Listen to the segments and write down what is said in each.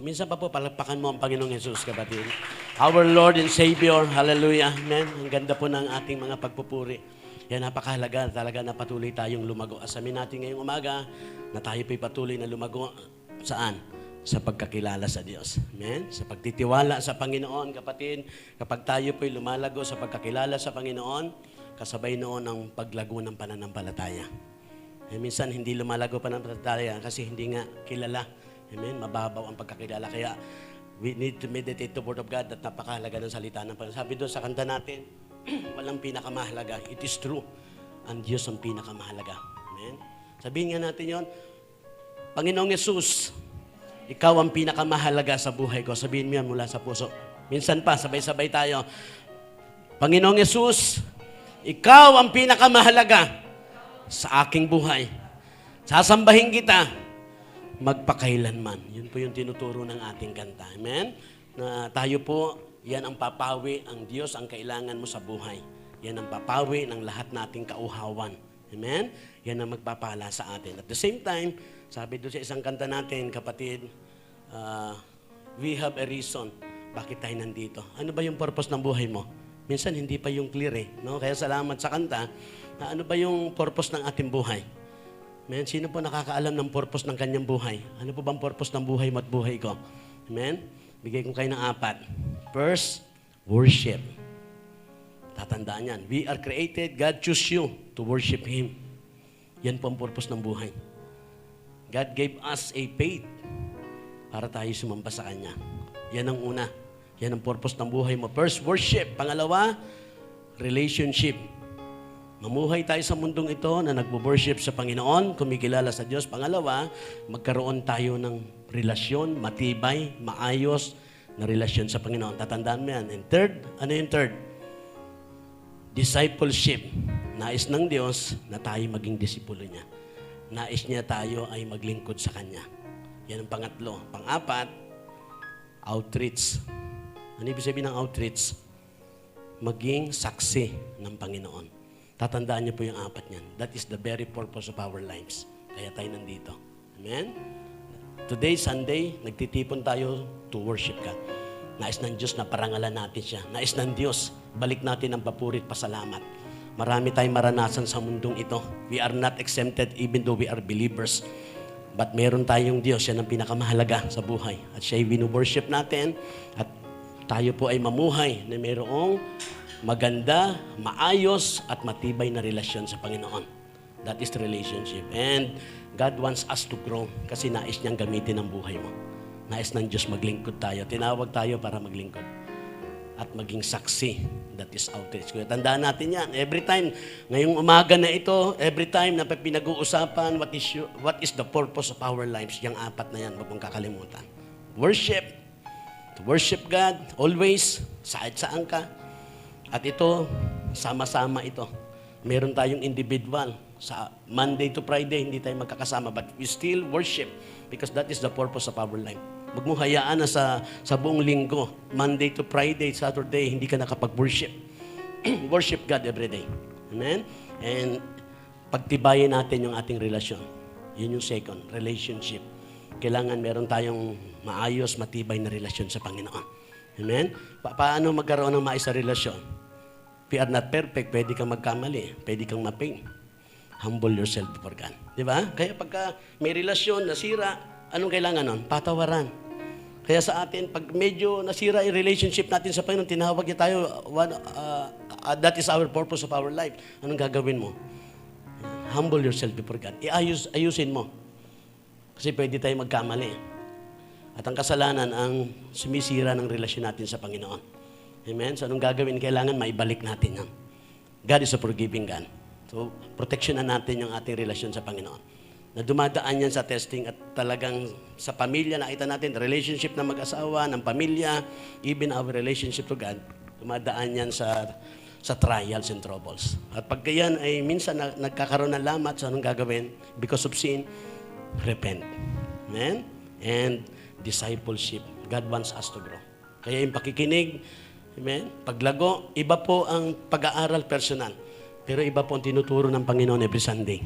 Minsan pa po, palakpakan mo ang Panginoong Yesus, kapatid. Our Lord and Savior, hallelujah, amen. Ang ganda po ng ating mga pagpupuri. Yan, napakahalaga talaga na patuloy tayong lumago. Asamin natin ngayong umaga na tayo po'y patuloy na lumago. Saan? Sa pagkakilala sa Diyos. Amen? Sa pagtitiwala sa Panginoon, kapatid. Kapag tayo po'y lumalago sa pagkakilala sa Panginoon, kasabay noon ang paglago ng pananampalataya. Minsan hindi lumalago pananampalataya kasi hindi nga kilala. Amen? Mababaw ang pagkakilala. Kaya we need to meditate the Word of God at napakahalaga ng salita ng Panginoon. Sabi doon sa kanta natin, walang pinakamahalaga. It is true. Ang Diyos ang pinakamahalaga. Amen? Sabihin nga natin yon, Panginoong Yesus, ikaw ang pinakamahalaga sa buhay ko. Sabihin mo yan mula sa puso. Minsan pa, sabay-sabay tayo. Panginoong Yesus, ikaw ang pinakamahalaga sa aking buhay. Sasambahin kita magpakailanman. Yun po yung tinuturo ng ating kanta. Amen? Na tayo po, yan ang papawi, ang Diyos ang kailangan mo sa buhay. Yan ang papawi ng lahat nating kauhawan. Amen? Yan ang magpapala sa atin. At the same time, sabi doon sa isang kanta natin, kapatid, we have a reason. Bakit tayo nandito? Ano ba yung purpose ng buhay mo? Minsan hindi pa yung clear eh. No? Kaya salamat sa kanta, na ano ba yung purpose ng ating buhay? Amen? Sino po nakakaalam ng purpose ng kanyang buhay? Ano po bang purpose ng buhay mo at buhay ko? Amen? Bigay ko kayo ng 4. First, worship. Tatandaan yan. We are created, God choose you to worship Him. Yan po ang purpose ng buhay. God gave us a faith para tayo sumamba sa Kanya. Yan ang una. Yan ang purpose ng buhay mo. First, worship. Pangalawa, relationship. Mamuhay tayo sa mundong ito na nagbo-worship sa Panginoon, kumikilala sa Diyos. Pangalawa, magkaroon tayo ng relasyon, matibay, maayos na relasyon sa Panginoon. Tatandaan mo yan. And third, ano yung third? Discipleship. Nais ng Diyos na tayo maging disipulo niya. Nais niya tayo ay maglingkod sa Kanya. Yan ang pangatlo. Pang-apat, outreach. Ano ibig sabihin ng outreach? Maging saksi ng Panginoon. Tatandaan niyo po yung 4 niyan. That is the very purpose of our lives. Kaya tayo nandito. Amen? Today, Sunday, nagtitipon tayo to worship God. Nais ng Diyos na parangalan natin siya. Nais ng Diyos, balik natin ang papurit, pasalamat. Marami tayong maranasan sa mundong ito. We are not exempted even though we are believers. But meron tayong Diyos, yan ang pinakamahalaga sa buhay. At siya ay winu-worship natin. At tayo po ay mamuhay na mayroong maganda, maayos, at matibay na relasyon sa Panginoon. That is the relationship. And God wants us to grow kasi nais niyang gamitin ang buhay mo. Nais ng Diyos maglingkod tayo. Tinawag tayo para maglingkod. At maging saksi. That is outreach. Kaya tandaan natin yan. Every time, ngayong umaga na ito, every time na pinag-uusapan, what is the purpose of our lives? Yung 4 na yan, huwag mong kakalimutan. Worship. To worship God, always, saan ka. At ito, sama-sama ito. Meron tayong individual. Sa Monday to Friday, hindi tayo magkakasama. But we still worship because that is the purpose of our life. Huwag mo hayaan na sa buong linggo, Monday to Friday, Saturday, hindi ka nakapag-worship. Worship God every day. Amen? And pagtibayin natin yung ating relasyon. Yun yung second, relationship. Kailangan meron tayong maayos, matibay na relasyon sa Panginoon. Amen? Paano magkaroon ng maayos na relasyon? We are not perfect. Pwede kang magkamali. Pwede kang ma-pain. Humble yourself before God. Di ba? Kaya pagka may relasyon, nasira, anong kailangan nun? Patawaran. Kaya sa atin, pag medyo nasira yung relationship natin sa Panginoon, tinawag niya tayo, that is our purpose of our life. Anong gagawin mo? Humble yourself before God. Ayusin mo. Kasi pwede tayo magkamali. At ang kasalanan ang sumisira ng relasyon natin sa Panginoon. Amen? So, anong gagawin? Kailangan maibalik natin yan. God is a forgiving God. So, proteksyonan natin yung ating relasyon sa Panginoon. Na dumadaan yan sa testing at talagang sa pamilya, nakita natin, relationship ng mag-asawa, ng pamilya, even our relationship to God, dumadaan yan sa trials and troubles. At pagka yan ay minsan nagkakaroon ng lamat, so anong gagawin? Because of sin, repent. Amen? And discipleship. God wants us to grow. Kaya yung pakikinig, amen, paglago, iba po ang pag-aaral personal. Pero iba po ang tinuturo ng Panginoon every Sunday.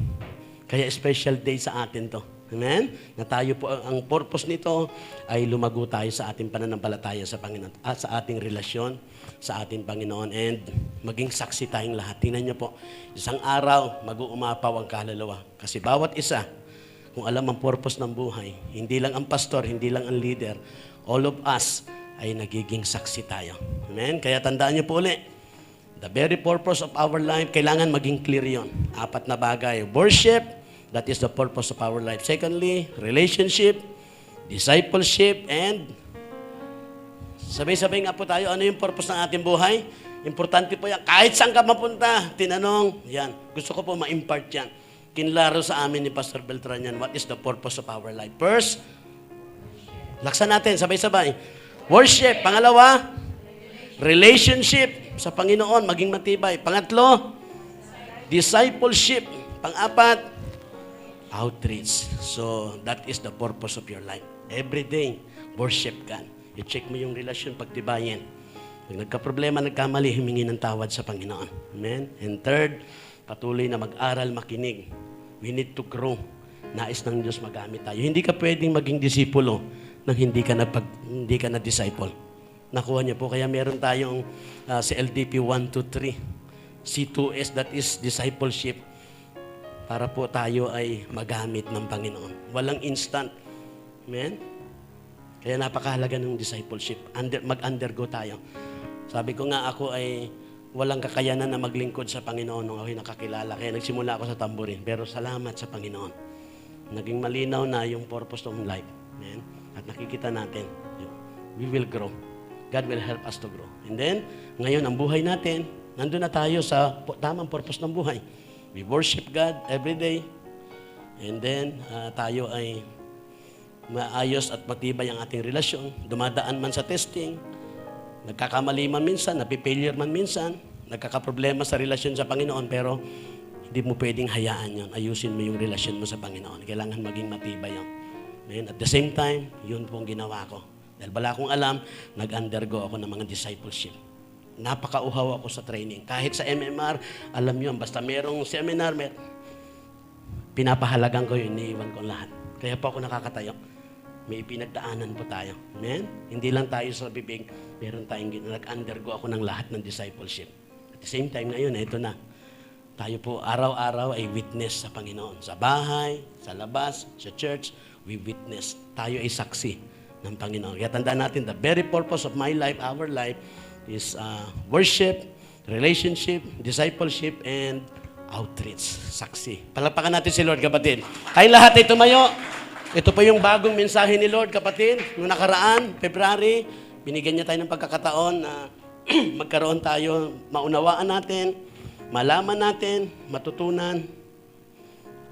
Kaya special day sa atin to. Amen? Na tayo po, ang purpose nito ay lumago tayo sa ating pananampalataya sa Panginoon at sa ating relasyon sa ating Panginoon and maging saksi tayong lahat. Tingnan niyo po, isang araw mag-uumapaw ang kaluluwa. Kasi bawat isa, kung alam ang purpose ng buhay, hindi lang ang pastor, hindi lang ang leader, all of us ay nagiging saksi tayo. Amen? Kaya tandaan niyo po ulit, the very purpose of our life, kailangan maging clear yon. 4 na bagay. Worship, that is the purpose of our life. Secondly, relationship, discipleship, and sabay-sabay nga po tayo, ano yung purpose ng ating buhay? Importante po yan. Kahit saan ka mapunta, tinanong, yan. Gusto ko po ma-impart yan. Kinlaro sa amin ni Pastor Beltran yan, what is the purpose of our life? First, laksan natin, sabay-sabay. Worship. Pangalawa, relationship sa Panginoon, maging matibay. Pangatlo, discipleship. Pang-apat, outreach. So, that is the purpose of your life. Every day, worship God. I-check mo yung relasyon, pagtibayin. Pag nagka-problema, nagkamali, humingi ng tawad sa Panginoon. Amen? And third, patuloy na mag-aral, makinig. We need to grow. Nais ng Diyos magamit tayo. Hindi ka pwedeng maging disipulo nang hindi ka na disciple. Nakuha niyo po. Kaya meron tayong si LDP 1, 2, 3. C2S, that is discipleship. Para po tayo ay magamit ng Panginoon. Walang instant. Amen? Kaya napakahalaga ng discipleship. Mag-undergo tayo. Sabi ko nga ako ay walang kakayanan na maglingkod sa Panginoon nung ako'y nakakilala. Kaya nagsimula ako sa tamborin. Pero salamat sa Panginoon. Naging malinaw na yung purpose of life. Amen? At nakikita natin, we will grow. God will help us to grow. And then, ngayon, ang buhay natin, nandun na tayo sa tamang purpose ng buhay. We worship God every day. And then, tayo ay maayos at matibay ang ating relasyon. Dumadaan man sa testing, nagkakamali man minsan, napipailure man minsan, nagkakaproblema sa relasyon sa Panginoon, pero hindi mo pwedeng hayaan yon. Ayusin mo yung relasyon mo sa Panginoon. Kailangan maging matibay yun. And at the same time, yun po ang ginawa ko. Dahil wala akong alam, nag-undergo ako ng mga discipleship. Napakauhaw ako sa training. Kahit sa MMR, alam nyo, basta merong seminar, pinapahalagan ko yun, iniiwan ko lahat. Kaya po ako nakakatayo. May pinagdaanan po tayo. Amen? Hindi lang tayo sa bibig, meron tayong nag-undergo ako ng lahat ng discipleship. At the same time ngayon, ito na. Tayo po araw-araw ay witness sa Panginoon. Sa bahay, sa labas, sa church, we witness. Tayo ay saksi ng Panginoon. Kaya tandaan natin, the very purpose of my life, our life, is worship, relationship, discipleship, and outreach. Saksi. Palapakan natin si Lord, kapatid. Ay lahat ay tumayo. Ito pa yung bagong mensahe ni Lord, kapatid. Noong nakaraan, February, binigyan niya tayo ng pagkakataon na magkaroon tayo, maunawaan natin, malaman natin, matutunan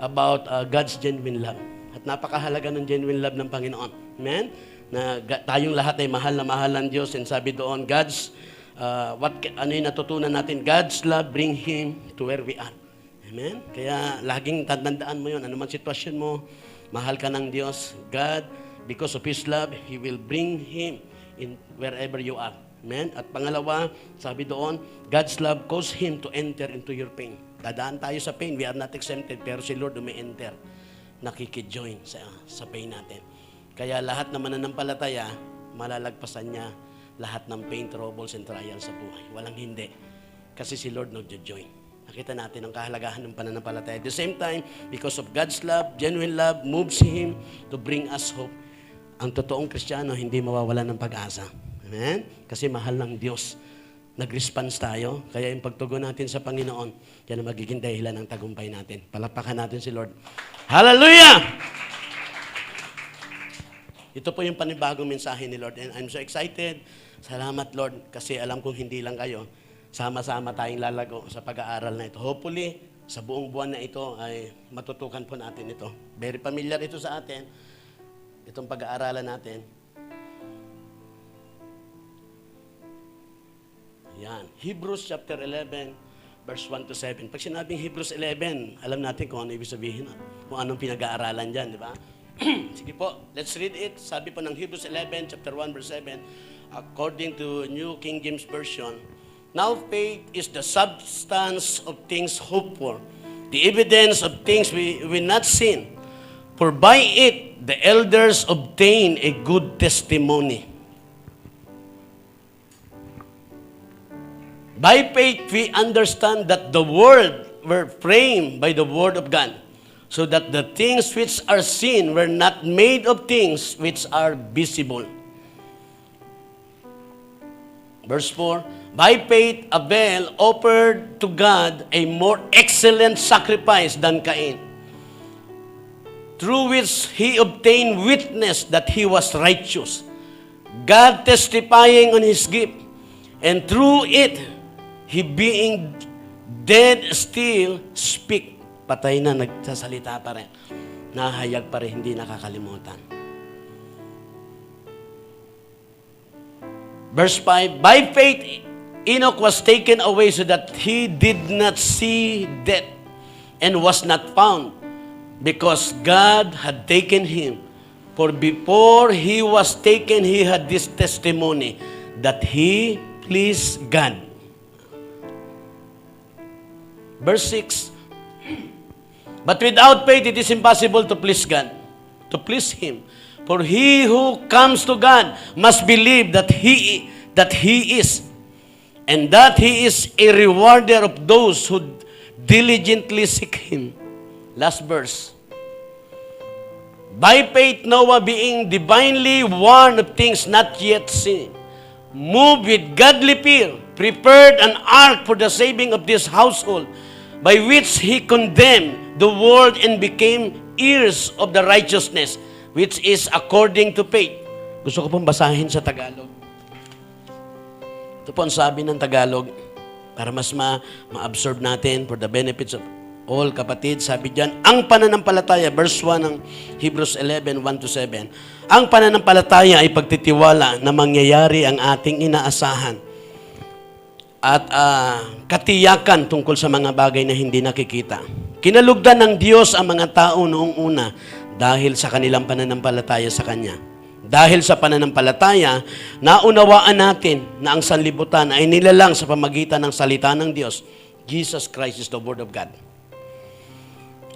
about God's genuine love. At napakahalaga ng genuine love ng Panginoon. Amen? Na tayong lahat ay mahal na mahal ng Diyos. And sabi doon, ano yung natutunan natin? God's love bring Him to where we are. Amen? Kaya laging tandaan mo yun. Ano man sitwasyon mo, mahal ka ng Diyos. God, because of His love, He will bring Him in wherever you are. Amen? At pangalawa, sabi doon, God's love caused Him to enter into your pain. Dadaan tayo sa pain. We are not exempted. Pero si Lord umi-enter. Nakikijoin sa pain natin. Kaya lahat na mananampalataya, malalagpasan niya lahat ng pain, troubles, and trials sa buhay. Walang hindi. Kasi si Lord nagjo-join. Nakita natin ang kahalagahan ng pananampalataya. At the same time, because of God's love, genuine love, moves Him to bring us hope. Ang totoong Kristiyano, hindi mawawalan ng pag-asa. Amen? Kasi mahal ng Diyos. Nag-response tayo. Kaya yung pagtugon natin sa Panginoon, yan ang magiging dahilan ng tagumpay natin. Palapakan natin si Lord. Hallelujah! Ito po yung panibagong mensahe ni Lord. And I'm so excited. Salamat, Lord, kasi alam kong hindi lang kayo. Sama-sama tayong lalago sa pag-aaral na ito. Hopefully, sa buong buwan na ito ay matutukan po natin ito. Very familiar ito sa atin. Itong pag-aaralan natin. Yan. Hebrews chapter 11, verse 1 to 7. Pag sinabing Hebrews 11, alam natin kung ano ibig sabihin. Kung anong pinag-aaralan dyan, di ba? Sige po, let's read it. Sabi po ng Hebrews 11, chapter 1, verse 7, according to New King James Version, now faith is the substance of things hoped for, the evidence of things we not seen. For by it the elders obtain a good testimony. By faith we understand that the world were framed by the word of God, so that the things which are seen were not made of things which are visible. Verse 4, by faith Abel offered to God a more excellent sacrifice than Cain, through which he obtained witness that he was righteous, God testifying on his gift, and through it, he being dead still speak. Patay na, nagsasalita pa rin. Nahayag pa rin, hindi nakakalimutan. Verse 5, by faith, Enoch was taken away so that he did not see death and was not found, because God had taken him. For before he was taken, he had this testimony that he pleased God. Verse 6, but without faith it is impossible to please God, to please Him. For he who comes to God must believe that He is, and that He is a rewarder of those who diligently seek Him. Last verse. By faith Noah, being divinely warned of things not yet seen, moved with godly fear, prepared an ark for the saving of this household, by which he condemned the world and became heirs of the righteousness, which is according to faith. Gusto ko pong basahin sa Tagalog. Ito po ang sabi ng Tagalog, para mas ma-absorb natin for the benefits of all kapatid. Sabi diyan, ang pananampalataya, verse 1 ng Hebrews 11, 1-7. Ang pananampalataya ay pagtitiwala na mangyayari ang ating inaasahan at katiyakan tungkol sa mga bagay na hindi nakikita. Kinalugdan ng Diyos ang mga tao noong una dahil sa kanilang pananampalataya sa Kanya. Dahil sa pananampalataya, naunawaan natin na ang sanlibutan ay nilalang sa pamagitan ng salita ng Diyos. Jesus Christ is the Word of God.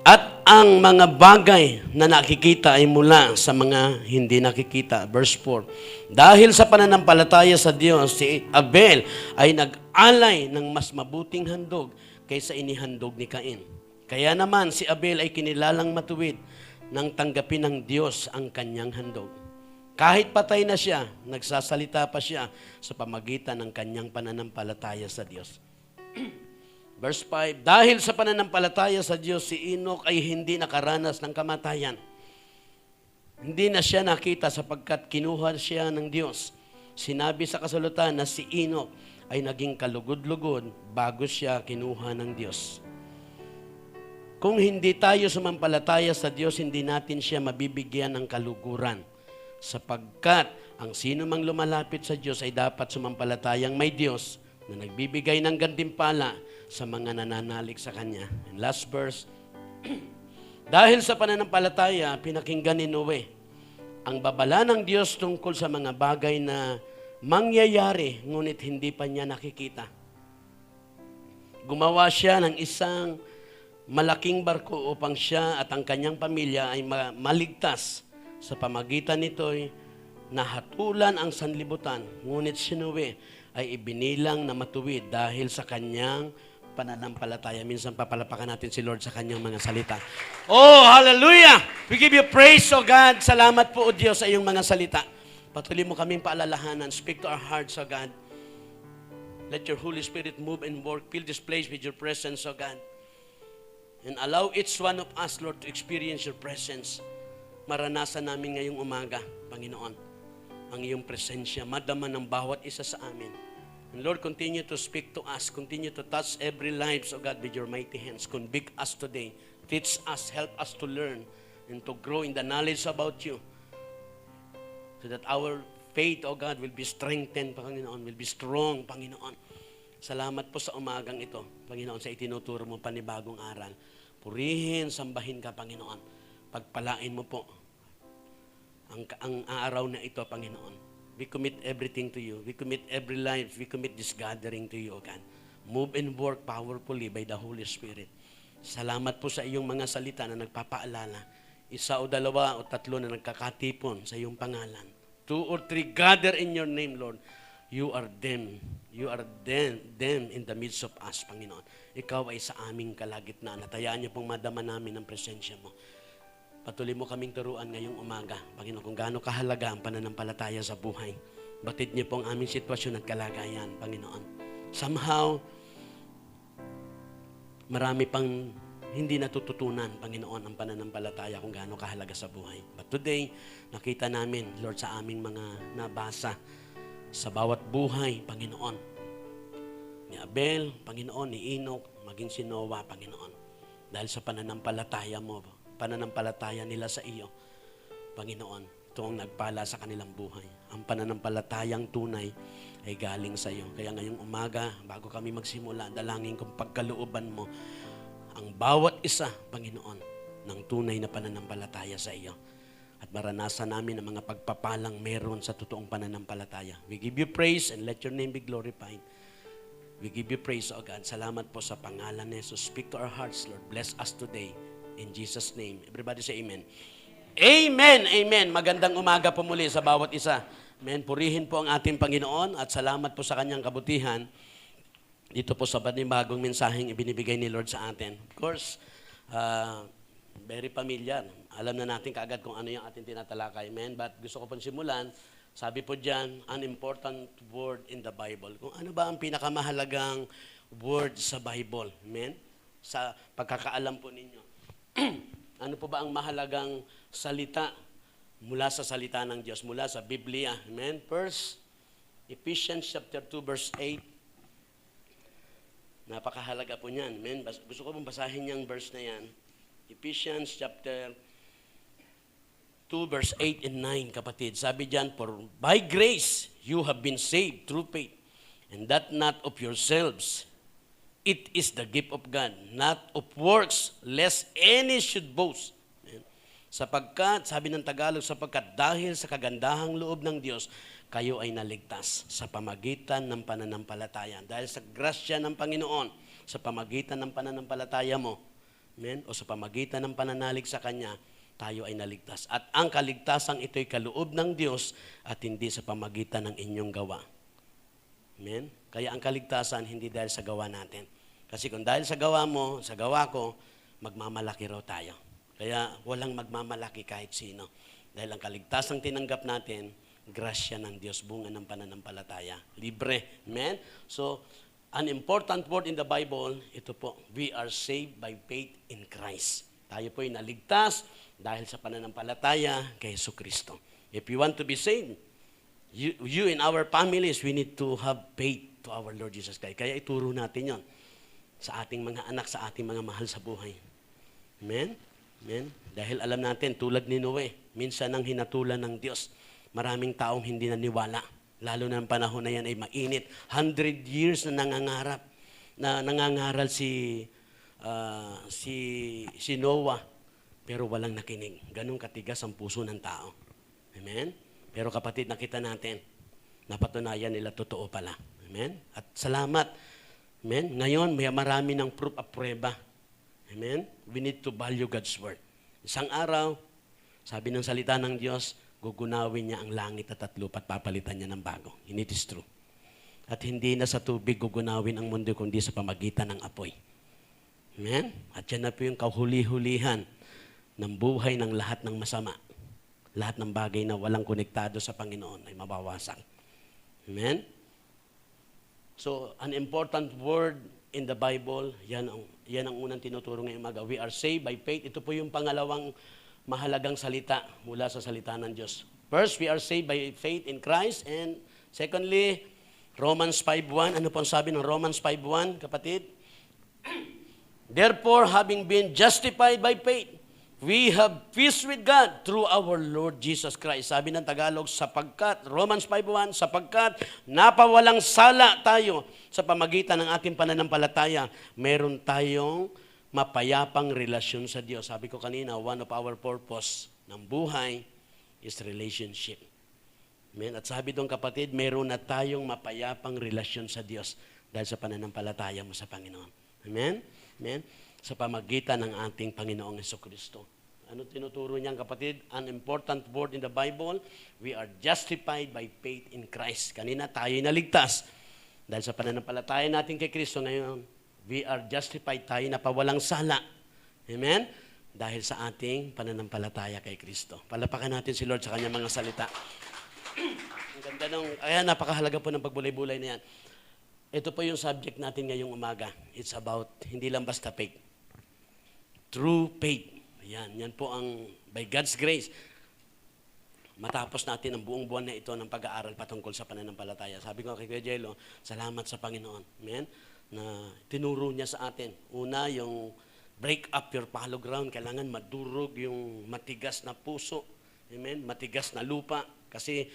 At ang mga bagay na nakikita ay mula sa mga hindi nakikita. Verse 4. Dahil sa pananampalataya sa Diyos, si Abel ay nag-alay ng mas mabuting handog kaysa inihandog ni Cain. Kaya naman si Abel ay kinilalang matuwid nang tanggapin ng Diyos ang kanyang handog. Kahit patay na siya, nagsasalita pa siya sa pamagitan ng kanyang pananampalataya sa Diyos. Verse 5, dahil sa pananampalataya sa Diyos, si Enoch ay hindi nakaranas ng kamatayan. Hindi na siya nakita sapagkat kinuha siya ng Diyos. Sinabi sa kasulatan na si Enoch ay naging kalugod-lugod bago siya kinuha ng Diyos. Kung hindi tayo sumampalataya sa Diyos, hindi natin siya mabibigyan ng kaluguran. Sapagkat ang sino mang lumalapit sa Diyos ay dapat sumampalatayang may Diyos na nagbibigay ng gantimpala sa mga nananalig sa Kanya. And last verse, dahil sa pananampalataya, pinakinggan ni Noe ang babala ng Diyos tungkol sa mga bagay na mangyayari, ngunit hindi pa niya nakikita. Gumawa siya ng isang malaking barko upang siya at ang kanyang pamilya ay maligtas. Sa pamagitan nito'y nahatulan ang sanlibutan, ngunit si Noe ay ibinilang na matuwid dahil sa kanyang pananampalataya. Minsan papalapakan natin si Lord sa kanyang mga salita. Oh, hallelujah! We give you praise, O God. Salamat po, O Diyos, sa iyong mga salita. Patuloy mo kaming paalalahanan. Speak to our hearts, O God. Let your Holy Spirit move and work. Fill this place with your presence, O God. And allow each one of us, Lord, to experience your presence. Maranasan namin ngayong umaga, Panginoon, ang iyong presensya. Madama ng bawat isa sa amin. And Lord, continue to speak to us. Continue to touch every life, O God, with your mighty hands. Convict us today. Teach us, help us to learn and to grow in the knowledge about you. So that our faith, O God, will be strengthened, Panginoon, will be strong, Panginoon. Salamat po sa umagang ito, Panginoon, sa itinuturo mo panibagong aral. Purihin, sambahin ka, Panginoon. Pagpalain mo po ang araw na ito, Panginoon. We commit everything to you. We commit every life. We commit this gathering to you, O God. Move and work powerfully by the Holy Spirit. Salamat po sa iyong mga salita na nagpapaalala. isa o dalawa o tatlo na nagkakatipon sa iyong pangalan. 2 or 3 gather in your name, Lord. You are them. You are them in the midst of us, Panginoon. Ikaw ay sa aming kalagitnaan. Natayaan niyo pong madama namin ang presensya mo. Patuloy mo kaming turuan ngayong umaga, Panginoon, kung gaano kahalaga ang pananampalataya sa buhay. Batid niyo po ang aming sitwasyon at kalagayan, Panginoon. Somehow, marami pang hindi natututunan, Panginoon, ang pananampalataya kung gaano kahalaga sa buhay. But today, nakita namin, Lord, sa aming mga nabasa, sa bawat buhay, Panginoon, ni Abel, Panginoon, ni Enoch, maging si Noah, Panginoon. Dahil sa pananampalataya mo, pananampalataya nila sa iyo, Panginoon, ito ang nagpala sa kanilang buhay. Ang pananampalatayang tunay ay galing sa iyo. Kaya ngayong umaga, bago kami magsimula, dalangin kong pagkalooban mo ang bawat isa, Panginoon, ng tunay na pananampalataya sa iyo. At maranasan namin ang mga pagpapalang meron sa totoong pananampalataya. We give you praise and let your name be glorified. We give you praise, O God. Salamat po sa pangalan ni Jesus. Speak to our hearts, Lord. Bless us today. In Jesus' name. Everybody say amen. Amen, amen. Magandang umaga po muli sa bawat isa. Amen. Purihin po ang ating Panginoon at salamat po sa kanyang kabutihan dito po sa panibagong mensaheng ibinibigay ni Lord sa atin. Of course, very familiar. Alam na natin kaagad kung ano yung ating tinatalakay. Amen. But gusto ko pong simulan, sabi po dyan, an important word in the Bible. Kung ano ba ang pinakamahalagang word sa Bible. Amen. Sa pagkakaalam po ninyo. Ano po ba ang mahalagang salita mula sa salita ng Diyos, mula sa Biblia? Amen. First, Ephesians chapter 2 verse 8. Napakahalaga po niyan. Amen. Gusto ko pong basahin yung verse na yan. Ephesians chapter 2 verse 8 and 9, kapatid. Sabi diyan, for by grace you have been saved through faith, and that not of yourselves. It is the gift of God, not of works, lest any should boast. Amen. Sapagkat, sabi ng Tagalog, sapagkat dahil sa kagandahang loob ng Diyos, kayo ay naligtas sa pamagitan ng pananampalataya. Dahil sa grasya ng Panginoon, sa pamagitan ng pananampalataya mo, amen, o sa pamagitan ng pananalig sa Kanya, tayo ay naligtas. At ang kaligtasang ito'y kaloob ng Diyos at hindi sa pamagitan ng inyong gawa. Amen? Kaya ang kaligtasan hindi dahil sa gawa natin. Kasi kung dahil sa gawa mo, sa gawa ko, magmamalaki raw tayo. Kaya walang magmamalaki kahit sino. Dahil ang kaligtasang tinanggap natin, grasya ng Diyos, bunga ng pananampalataya. Libre. Amen? So, an important word in the Bible, ito po, we are saved by faith in Christ. Tayo po'y naligtas dahil sa pananampalataya kay Jesucristo. If you want to be saved, you and our families, we need to have faith to our Lord Jesus Christ. Kaya ituro natin yon sa ating mga anak, sa ating mga mahal sa buhay. Amen? Amen? Dahil alam natin, tulad ni Noe, minsan ang hinatulan ng Diyos, maraming taong hindi naniwala. Lalo na ang panahon na yan ay mainit. 100 years na nangangaral si Noah, pero walang nakinig. Ganong katigas ang puso ng tao. Amen? Pero kapatid, nakita natin, napatunayan nila totoo pala. Amen? At salamat. Amen? Ngayon, may marami ng proof at prueba. Amen? We need to value God's word. Isang araw, sabi ng salita ng Diyos, gugunawin niya ang langit at lupa at papalitan niya ng bago. And it is true. At hindi na sa tubig gugunawin ang mundo, kundi sa pamagitan ng apoy. Amen? At yan na po yung kahuli-hulihan ng buhay ng lahat ng masama. Lahat ng bagay na walang konektado sa Panginoon ay mabawasan. Amen? So, an important word in the Bible, yan ang unang tinuturo ngayong umaga. We are saved by faith. Ito po yung pangalawang mahalagang salita mula sa salita ng Diyos. First, we are saved by faith in Christ. And secondly, Romans 5:1. Ano po ang sabi ng Romans 5:1, kapatid? Therefore, having been justified by faith, we have peace with God through our Lord Jesus Christ. Sabi ng Tagalog, sapagkat, Romans 5:1, sapagkat napawalang sala tayo sa pamagitan ng ating pananampalataya, meron tayong mapayapang relasyon sa Diyos. Sabi ko kanina, one of our purpose ng buhay is relationship. Amen? At sabi doon kapatid, meron na tayong mapayapang relasyon sa Diyos dahil sa pananampalataya mo sa Panginoon. Amen? Amen? Sa pamagitan ng ating Panginoong Jesucristo. Ano tinuturo niyan, kapatid? An important word in the Bible, we are justified by faith in Christ. Kanina tayo'y naligtas. Dahil sa pananampalataya natin kay Kristo ngayon, we are justified, tayo na pawalang sala. Amen? Dahil sa ating pananampalataya kay Kristo. Palapakan natin si Lord sa kanyang mga salita. Ang ganda kaya napakahalaga po ng pagbulay-bulay na yan. Ito po yung subject natin ngayong umaga. It's about, hindi lang basta faith. True faith. Yan po ang, by God's grace, matapos natin ang buong buwan na ito ng pag-aaral patungkol sa pananampalataya. Sabi ko kay Kuya Jello, salamat sa Panginoon. Amen? Na tinuro niya sa atin. Una, yung break up your fallow ground. Kailangan madurog yung matigas na puso. Amen? Matigas na lupa. Kasi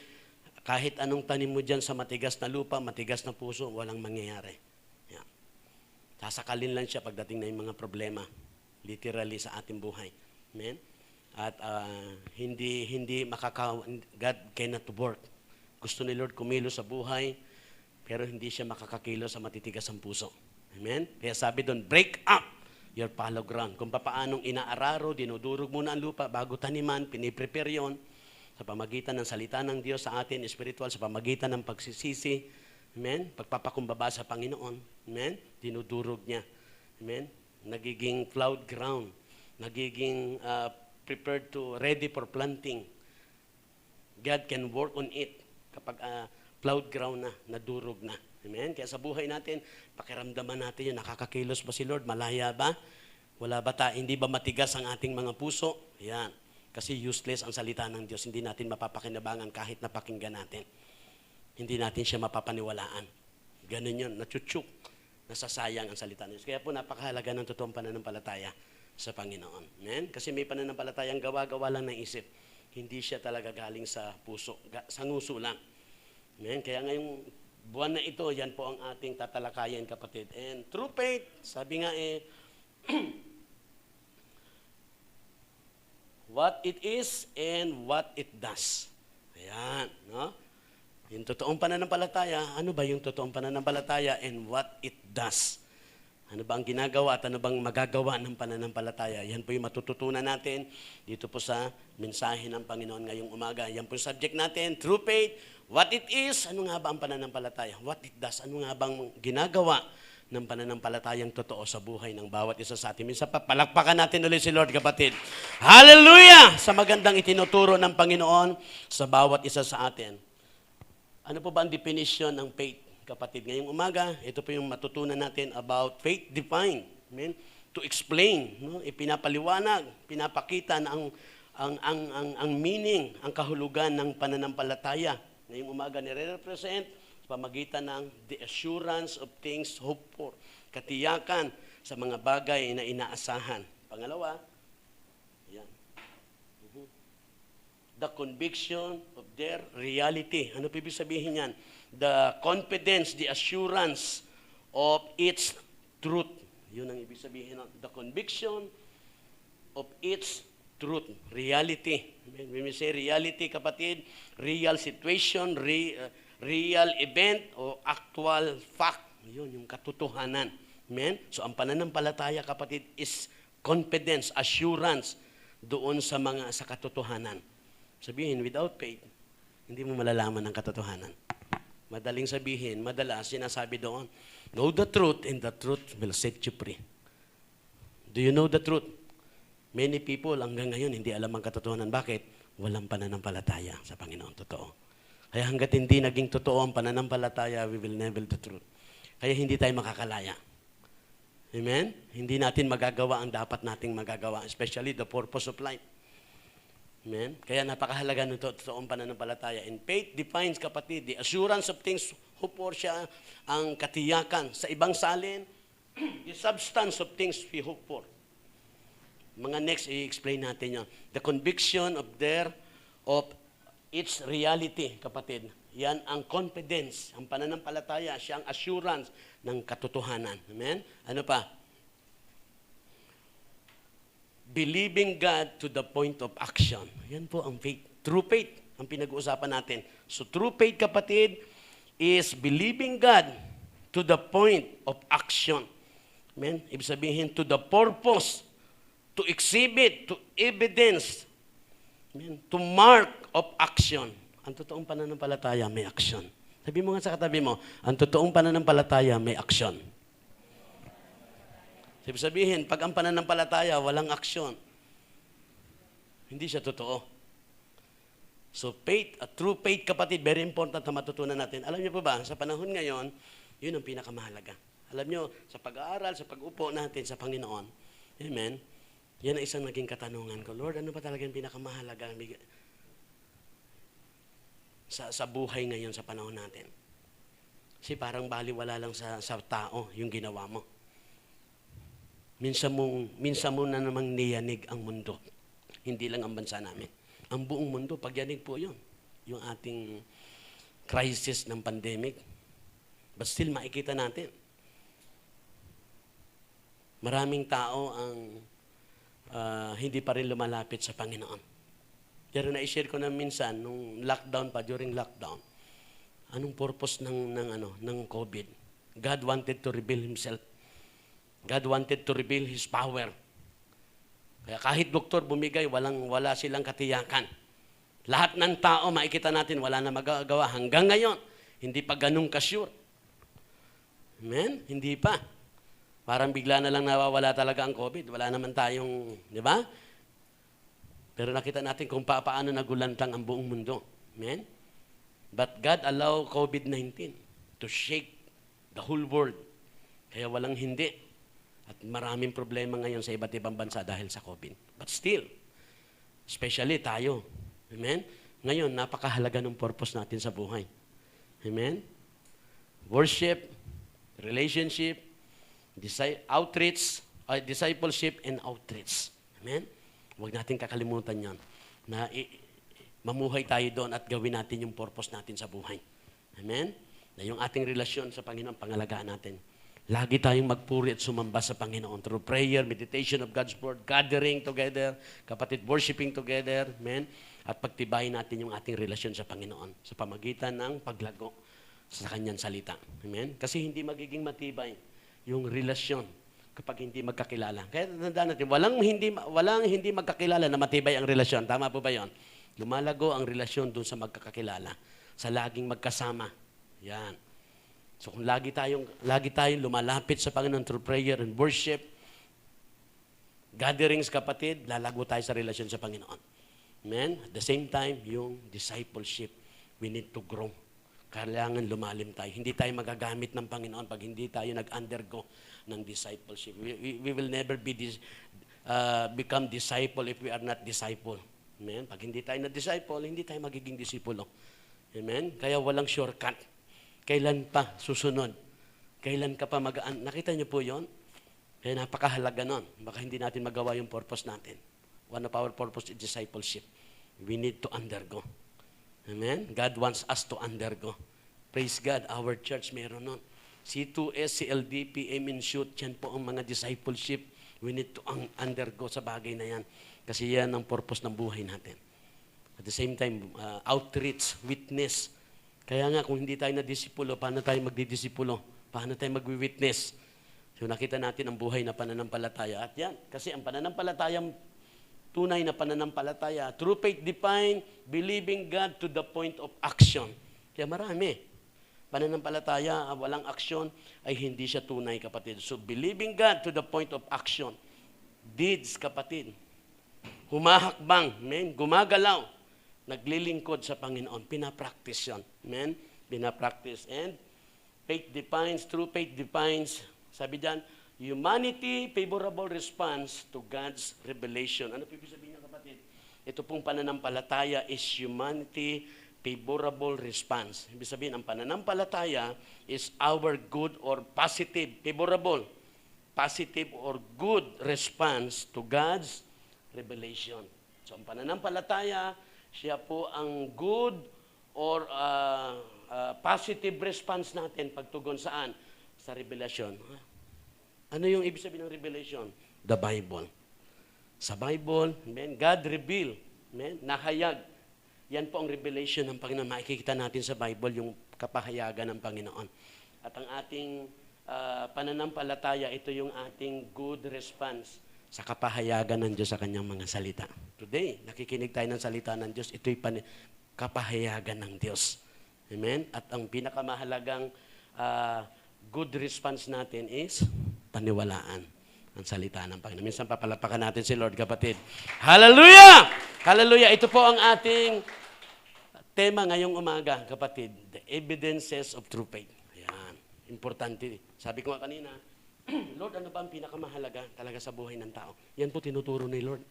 kahit anong tanim mo dyan sa matigas na lupa, matigas na puso, walang mangyayari. Yan. Sasakalin lang siya pagdating na yung mga problema. Literally sa ating buhay. Amen? At hindi God cannot work. Gusto ni Lord kumilo sa buhay, pero hindi siya makakakilo sa matitigas ang puso. Amen? Kaya sabi doon, break up your fallow ground. Kung paanong inaararo, dinudurog muna ang lupa bago taniman, piniprepare yon sa pamagitan ng salita ng Diyos sa atin, spiritual, sa pamagitan ng pagsisisi. Amen? Pagpapakumbaba sa Panginoon. Amen? Dinudurog niya. Amen? Nagiging plowed ground, nagiging prepared to ready for planting. God can work on it kapag plowed ground na, nadurog na. Amen? Kaya sa buhay natin, pakiramdaman natin yun, nakakakilos ba si Lord? Malaya ba? Wala ba hindi ba matigas ang ating mga puso? Yan. Kasi useless ang salita ng Diyos. Hindi natin mapapakinabangan kahit napakinggan natin. Hindi natin siya mapapaniwalaan. Ganun yun, nachuchuk. Nasasayang ang salita ng Diyos. Kaya po napakahalaga ng totoong pananampalataya sa Panginoon. Amen? Kasi may pananampalatayang gawa-gawa lang ng isip. Hindi siya talaga galing sa puso, sa nguso lang. Amen? Kaya ngayong buwan na ito, yan po ang ating tatalakayin, kapatid. And true faith, sabi nga what it is and what it does. Ayan, no? Yung totoong pananampalataya, ano ba yung totoong pananampalataya and what it does? Ano ba ang ginagawa at ano bang magagawa ng pananampalataya? Yan po yung matututunan natin dito po sa mensahe ng Panginoon ngayong umaga. Yan po yung subject natin, true faith, what it is, ano nga ba ang pananampalataya? What it does, ano nga bang ginagawa ng pananampalatayang totoo sa buhay ng bawat isa sa atin. Minsan pa, palakpakan natin ulit si Lord, kapatid. Hallelujah! Sa magandang itinuturo ng Panginoon sa bawat isa sa atin. Ano po ba ang definition ng faith, kapatid? Ngayong umaga, ito po yung matutunan natin about faith defined. Amen? To explain, no? Ipinapaliwanag, pinapakita na ang meaning, ang kahulugan ng pananampalataya. Ngayong umaga, nire-represent sa pamagitan ng the assurance of things hoped for. Katiyakan sa mga bagay na inaasahan. Pangalawa, yan. The conviction of their reality. Ano ibig sabihin yan? The confidence, the assurance of its truth. Yun ang ibig sabihin. The conviction of its truth. Reality. When we say reality, kapatid, real situation, real event, o actual fact. Yun, yung katotohanan. Amen? So, ang pananampalataya, kapatid, is confidence, assurance doon sa katotohanan. Sabihin, without faith, hindi mo malalaman ang katotohanan. Madaling sabihin, madalas sinasabi doon, know the truth and the truth will set you free. Do you know the truth? Many people hanggang ngayon hindi alam ang katotohanan. Bakit? Walang pananampalataya sa Panginoon. Totoo. Kaya hanggat hindi naging totoo ang pananampalataya, we will never the truth. Kaya hindi tayo makakalaya. Amen? Hindi natin magagawa ang dapat nating magagawa, especially the purpose of life. Amen? Kaya napakahalaga nito, totoong pananampalataya. And faith defines, kapatid, the assurance of things hoped for, siya ang katiyakan. Sa ibang salin, the substance of things we hope for. Mga next, i-explain natin yan. The conviction of its reality, kapatid. Yan ang confidence, ang pananampalataya, siya ang assurance ng katotohanan. Amen? Ano pa? Believing God to the point of action. Yan po ang faith. True faith ang pinag-uusapan natin. So true faith, kapatid, is believing God to the point of action. Amen? Ibig sabihin, to the purpose to exhibit, to evidence, amen, to mark of action. Ang totoong pananampalataya may action. Sabi mo nga sa katabi mo, ang totoong pananampalataya may action. Sabihin, pag ang pananampalataya walang action, hindi siya totoo. So faith, a true faith, kapatid, very important na matutunan natin. Alam niyo po ba, sa panahon ngayon, yun ang pinakamahalaga. Alam niyo, sa pag-aaral, sa pag-upo natin sa Panginoon, amen, yan ang isang naging katanungan ko. Lord, ano ba talaga yung pinakamahalaga sa buhay ngayon sa panahon natin? Kasi parang baliwala lang sa tao yung ginawa mo. Minsan mo na namang niyanig ang mundo. Hindi lang ang bansa namin. Ang buong mundo, pagyanig po yun. Yung ating crisis ng pandemic. But still, makikita natin. Maraming tao ang hindi pa rin lumalapit sa Panginoon. Pero na-share ko na minsan, nung lockdown pa, during lockdown, anong purpose ng COVID? God wanted to reveal Himself. God wanted to reveal His power. Kaya kahit doktor bumigay, wala silang katiyakan. Lahat ng tao, makikita natin, wala na magagawa. Hanggang ngayon, hindi pa ganun ka-sure. Amen? Hindi pa. Parang bigla na lang nawawala talaga ang COVID. Wala naman tayong, di ba? Pero nakita natin kung paano nagulantang ang buong mundo. Amen? But God allowed COVID-19 to shake the whole world. Kaya walang hindi. At maraming problema ngayon sa iba't ibang bansa dahil sa COVID. But still, especially tayo. Amen? Ngayon, napakahalaga ng purpose natin sa buhay. Amen? Worship, relationship, outreach, discipleship, and outreach. Amen? Huwag natin kakalimutan yan. Na mamuhay tayo doon at gawin natin yung purpose natin sa buhay. Amen? Na yung ating relasyon sa Panginoon, pangalagaan natin. Lagi tayong magpuri at sumamba sa Panginoon through prayer, meditation of God's Word, gathering together, kapatid, worshiping together, amen? At pagtibayin natin yung ating relasyon sa Panginoon sa pamagitan ng paglago sa Kanyang salita. Amen? Kasi hindi magiging matibay yung relasyon kapag hindi magkakilala. Kaya tandaan natin, walang hindi magkakilala na matibay ang relasyon. Tama po ba yun? Lumalago ang relasyon dun sa magkakakilala, sa laging magkasama. Yan. So kung lagi tayong lumalapit sa Panginoon through prayer and worship, gatherings, kapatid, lalago tayo sa relasyon sa Panginoon. Amen? At the same time, yung discipleship, we need to grow. Kailangan lumalim tayo. Hindi tayo magagamit ng Panginoon pag hindi tayo nag-undergo ng discipleship. We will never become disciple if we are not disciple. Amen? Pag hindi tayo na-disciple, hindi tayo magiging disipulo. Amen? Kaya walang shortcut. Kailan pa susunod? Kailan ka pa nakita niyo po yon? Kaya napakahalaga nun. Baka hindi natin magawa yung purpose natin. One of our purpose is discipleship. We need to undergo. Amen? God wants us to undergo. Praise God, our church meron nun. C2S, CLD, PM in shoot, yan po ang mga discipleship. We need to undergo sa bagay na yan. Kasi yan ang purpose ng buhay natin. At the same time, outreach, witness. Kaya nga, kung hindi tayo na-disipulo, paano tayo magdidisipulo? Paano tayo mag-witness? So nakita natin ang buhay na pananampalataya. At yan, kasi ang pananampalatayang tunay na pananampalataya, true faith define believing God to the point of action. Kaya marami. Pananampalataya, walang aksyon, ay hindi siya tunay, kapatid. So believing God to the point of action. Deeds, kapatid. Humahakbang, amen, gumagalaw. Naglilingkod sa Panginoon. Pinapractice yan. Amen? Pinapractice. And faith defines, true faith defines, sabi dyan, humanity, favorable response to God's revelation. Ano ibig sabihin niya, kapatid? Ito pong pananampalataya is humanity, favorable response. Ibig sabihin, ang pananampalataya is our good or positive, favorable, positive or good response to God's revelation. So, ang pananampalataya, siya po ang good or positive response natin pagtugon saan? Sa revelasyon. Ano yung ibig sabihin ng revelation? The Bible. Sa Bible, amen, God reveal, amen, nahayag. Yan po ang revelation ng Panginoon. Makikita natin sa Bible yung kapahayagan ng Panginoon. At ang ating pananampalataya, ito yung ating good response sa kapahayagan ng Diyos sa kanyang mga salita. Today, nakikinig tayo ng salita ng Diyos, ito'y kapahayagan ng Diyos. Amen? At ang pinakamahalagang good response natin is paniwalaan ang salita ng Panginoon. Minsan papalapakan natin si Lord, kapatid. Hallelujah! Hallelujah! Ito po ang ating tema ngayong umaga, kapatid. The evidences of true faith. Ayan. Importante. Sabi ko nga kanina, Lord, ano ba ang pinakamahalaga talaga sa buhay ng tao? Yan po tinuturo ni Lord.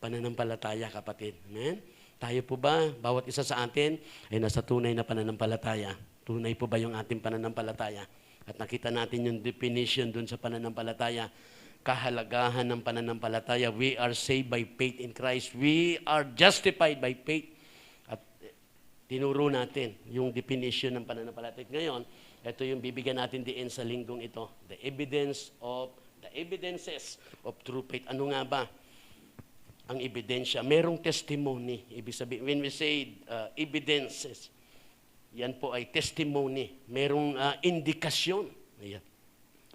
Pananampalataya, kapatid. Amen? Tayo po ba, bawat isa sa atin, ay nasa tunay na pananampalataya? Tunay po ba yung ating pananampalataya? At nakita natin yung definition dun sa pananampalataya. Kahalagahan ng pananampalataya. We are saved by faith in Christ. We are justified by faith. At tinuro natin yung definition ng pananampalataya. Ngayon, ito yung bibigyan natin diin sa linggong ito. The evidences of true faith. Ano nga ba ang ebidensya? Merong testimony. Ibig sabihin, when we say evidences, yan po ay testimony. Merong indikasyon. Ayan.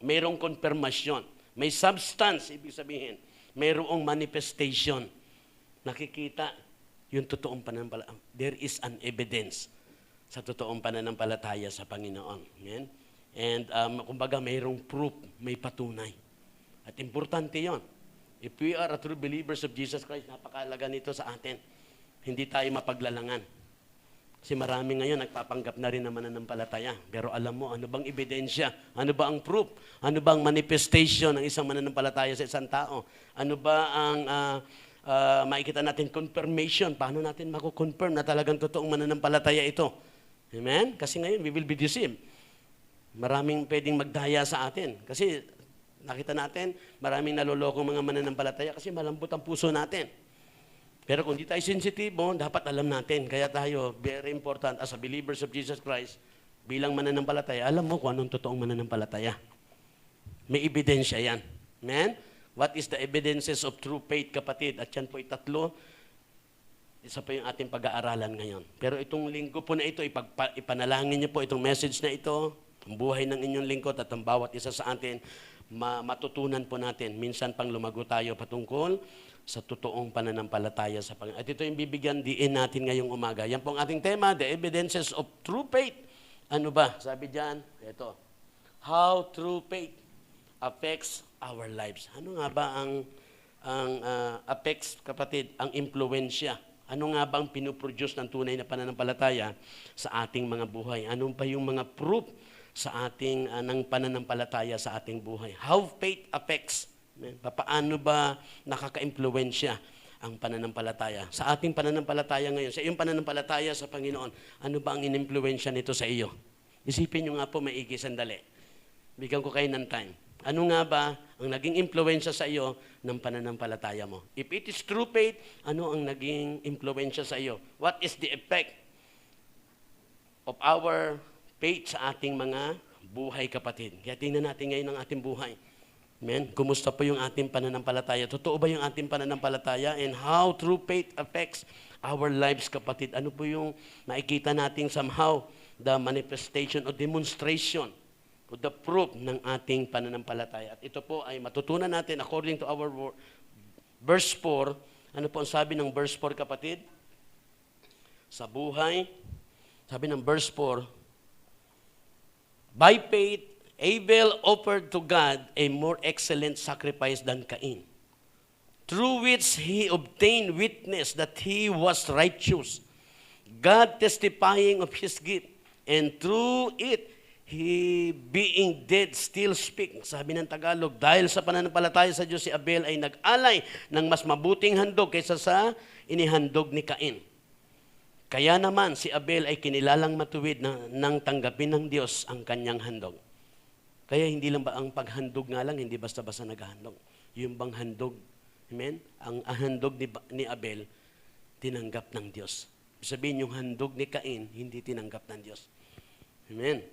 Merong confirmation. May substance, ibig sabihin. Merong manifestation. Nakikita yung totoong pananampalataya. There is an evidence sa totoong pananampalataya sa Panginoon. Amen? And kumbaga mayroong proof, may patunay. At importante yon. If we are a true believers of Jesus Christ, napakalaga nito sa atin. Hindi tayo mapaglalangan. Kasi marami ngayon nagpapanggap na rin na mananampalataya. Pero alam mo, ano bang ebidensya? Ano ba ang proof? Ano ba ang manifestation ng isang mananampalataya sa isang tao? Ano ba ang makikita natin confirmation? Paano natin mako-confirm na talagang totoong mananampalataya ito? Amen? Kasi ngayon, we will be deceived. Maraming pwedeng magdaya sa atin. Kasi nakita natin, maraming nalolokong mga mananampalataya kasi malambot ang puso natin. Pero kung di tayo sensitibo, dapat alam natin. Kaya tayo, very important, as a believers of Jesus Christ, bilang mananampalataya, alam mo kung anong totoong mananampalataya. May ebidensya yan. Amen? What is the evidences of true faith, kapatid? At yan po tatlo. Isa pa yung ating pag-aaralan ngayon. Pero itong linggo po na ito, ipanalangin niyo po itong message na ito, ang buhay ng inyong lingkod at ang bawat isa sa atin, matutunan po natin. Minsan pang lumago tayo patungkol sa totoong pananampalataya sa Panginoon. At ito yung bibigyan diin natin ngayong umaga. Yan po ang ating tema, the evidences of true faith. Ano ba? Sabi diyan, ito. How true faith affects our lives. Ano nga ba ang affects, kapatid, ang impluensya? Ano nga ba ang pinoproduce ng tunay na pananampalataya sa ating mga buhay? Ano pa yung mga proof sa ating ng pananampalataya sa ating buhay? How faith affects. Paano ba nakaka-impluwensya ang pananampalataya? Sa ating pananampalataya ngayon, sa iyong pananampalataya sa Panginoon, ano ba ang inimpluwensya nito sa iyo? Isipin nyo nga po maigi sandali. Bigyan ko kayo ng time. Ano nga ba ang naging impluwensya sa iyo ng pananampalataya mo? If it is true faith, ano ang naging impluwensya sa iyo? What is the effect of our faith sa ating mga buhay, kapatid? Kaya tingnan natin ngayon ang ating buhay. Amen? Kumusta po yung ating pananampalataya? Totoo ba yung ating pananampalataya? And how true faith affects our lives, kapatid? Ano po yung makikita natin somehow the manifestation or demonstration o the proof ng ating pananampalataya? At ito po ay matutunan natin according to our verse 4. Ano po ang sabi ng verse 4, kapatid? Sa buhay, sabi ng verse 4, by faith, Abel offered to God a more excellent sacrifice than Cain, through which he obtained witness that he was righteous, God testifying of his gift, and through it, he being dead still speak. Sabi ng Tagalog, dahil sa pananampalataya sa Diyos, si Abel ay nag-alay ng mas mabuting handog kaysa sa inihandog ni Cain. Kaya naman si Abel ay kinilalang matuwid nang tanggapin ng Diyos ang kanyang handog. Kaya hindi lang ba ang paghandog nga lang, hindi basta-basta naghahandog. Yung bang handog, amen? Ang handog ni Abel, tinanggap ng Diyos. Sabihin yung handog ni Cain, hindi tinanggap ng Diyos. Amen?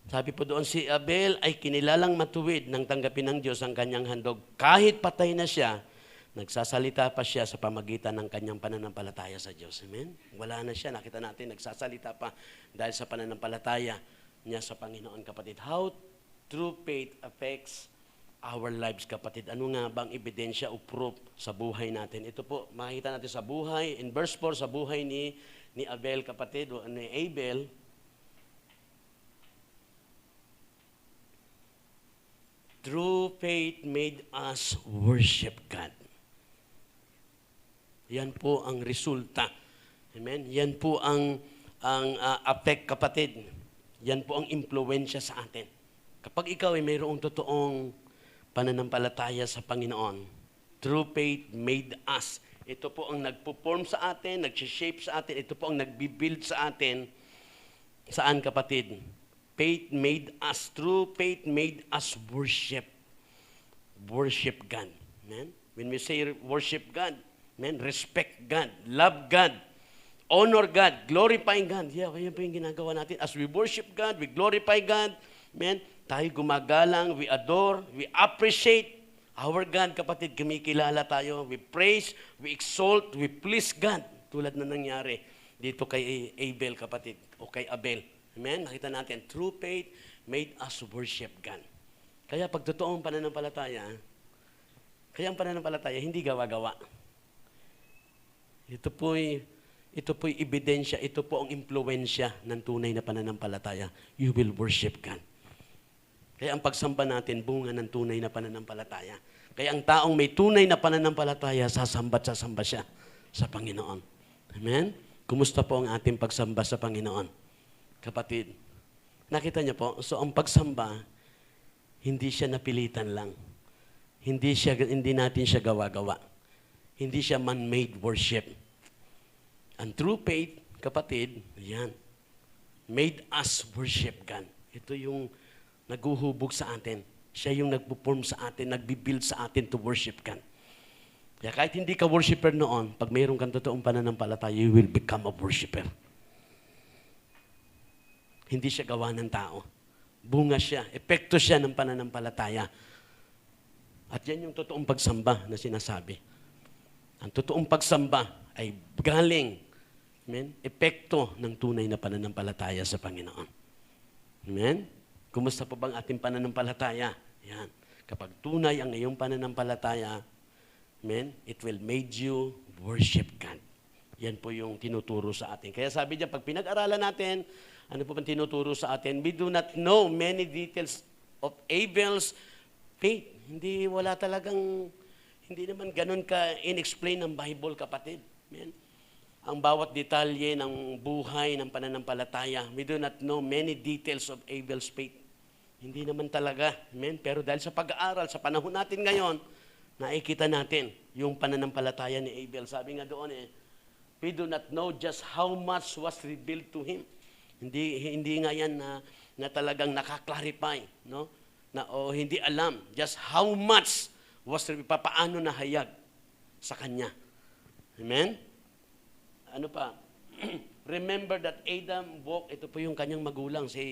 Sabi po doon, si Abel ay kinilalang matuwid nang tanggapin ng Diyos ang kanyang handog. Kahit patay na siya, nagsasalita pa siya sa pamagitan ng kanyang pananampalataya sa Diyos. Amen? Wala na siya. Nakita natin, nagsasalita pa dahil sa pananampalataya niya sa Panginoon, kapatid. How true faith affects our lives, kapatid. Ano nga bang ebidensya o proof sa buhay natin? Ito po, makikita natin sa buhay, in verse 4, sa buhay ni Abel, kapatid, o ni Abel. True faith made us worship God. Yan po ang resulta. Amen? Yan po ang effect, kapatid. Yan po ang impluwensya sa atin. Kapag ikaw ay mayroong totoong pananampalataya sa Panginoon, true faith made us. Ito po ang nagpo-form sa atin, nag-shape sa atin, ito po ang nagbi-build sa atin. Saan, kapatid? Faith made us, true faith made us worship. Worship God. Amen? When we say worship God, amen, respect God, love God, honor God, glorify God. Yeah, yan po yung ginagawa natin. As we worship God, we glorify God. Amen? Tayo gumagalang, we adore, we appreciate our God, kapatid. Kumikilala tayo, we praise, we exalt, we please God. Tulad na nangyari dito kay Abel, kapatid, o kay Abel. Amen? Nakita natin, true faith made us worship God. Kaya pag totoong pananampalataya, kaya ang pananampalataya, hindi gawa-gawa. Ito po'y ebidensya, ito po ang impluwensya ng tunay na pananampalataya. You will worship God. Kaya ang pagsamba natin, bunga ng tunay na pananampalataya. Kaya ang taong may tunay na pananampalataya, sasamba siya sa Panginoon. Amen? Kumusta po ang ating pagsamba sa Panginoon? Kapatid, nakita niyo po, so ang pagsamba, hindi siya napilitan lang. Hindi natin siya gawa-gawa. Hindi siya man-made worship. Ang true faith, kapatid, yan, made us worship God. Ito yung naguhubog sa atin. Siya yung nagpo-form sa atin, nagbi-build sa atin to worship God. Kaya kahit hindi ka worshiper noon, pag mayroon kang totoong pananampalataya, you will become a worshiper. Hindi siya gawa ng tao. Bunga siya, epekto siya ng pananampalataya. At yan yung totoong pagsamba na sinasabi. Ang totoong pagsamba ay galing, amen, epekto ng tunay na pananampalataya sa Panginoon. Amen? Kumusta po bang ating pananampalataya? Yan. Kapag tunay ang iyong pananampalataya, amen, it will make you worship God. Yan po yung tinuturo sa atin. Kaya sabi niya, pag pinag-aralan natin, ano po bang tinuturo sa atin? We do not know many details of Abel's faith. Hindi naman ganun ka-inexplain ng Bible, kapatid. Amen? Ang bawat detalye ng buhay ng pananampalataya. We do not know many details of Abel's faith. Hindi naman talaga. Amen? Pero dahil sa pag-aaral, sa panahon natin ngayon, nakikita natin yung pananampalataya ni Abel. Sabi nga doon we do not know just how much was revealed to him. Hindi nga yan na talagang nakaklarify, no? Hindi alam just how much was paano nahayag sa kanya. Amen? Ano pa? Remember that Adam walked, ito po yung kanyang magulang, si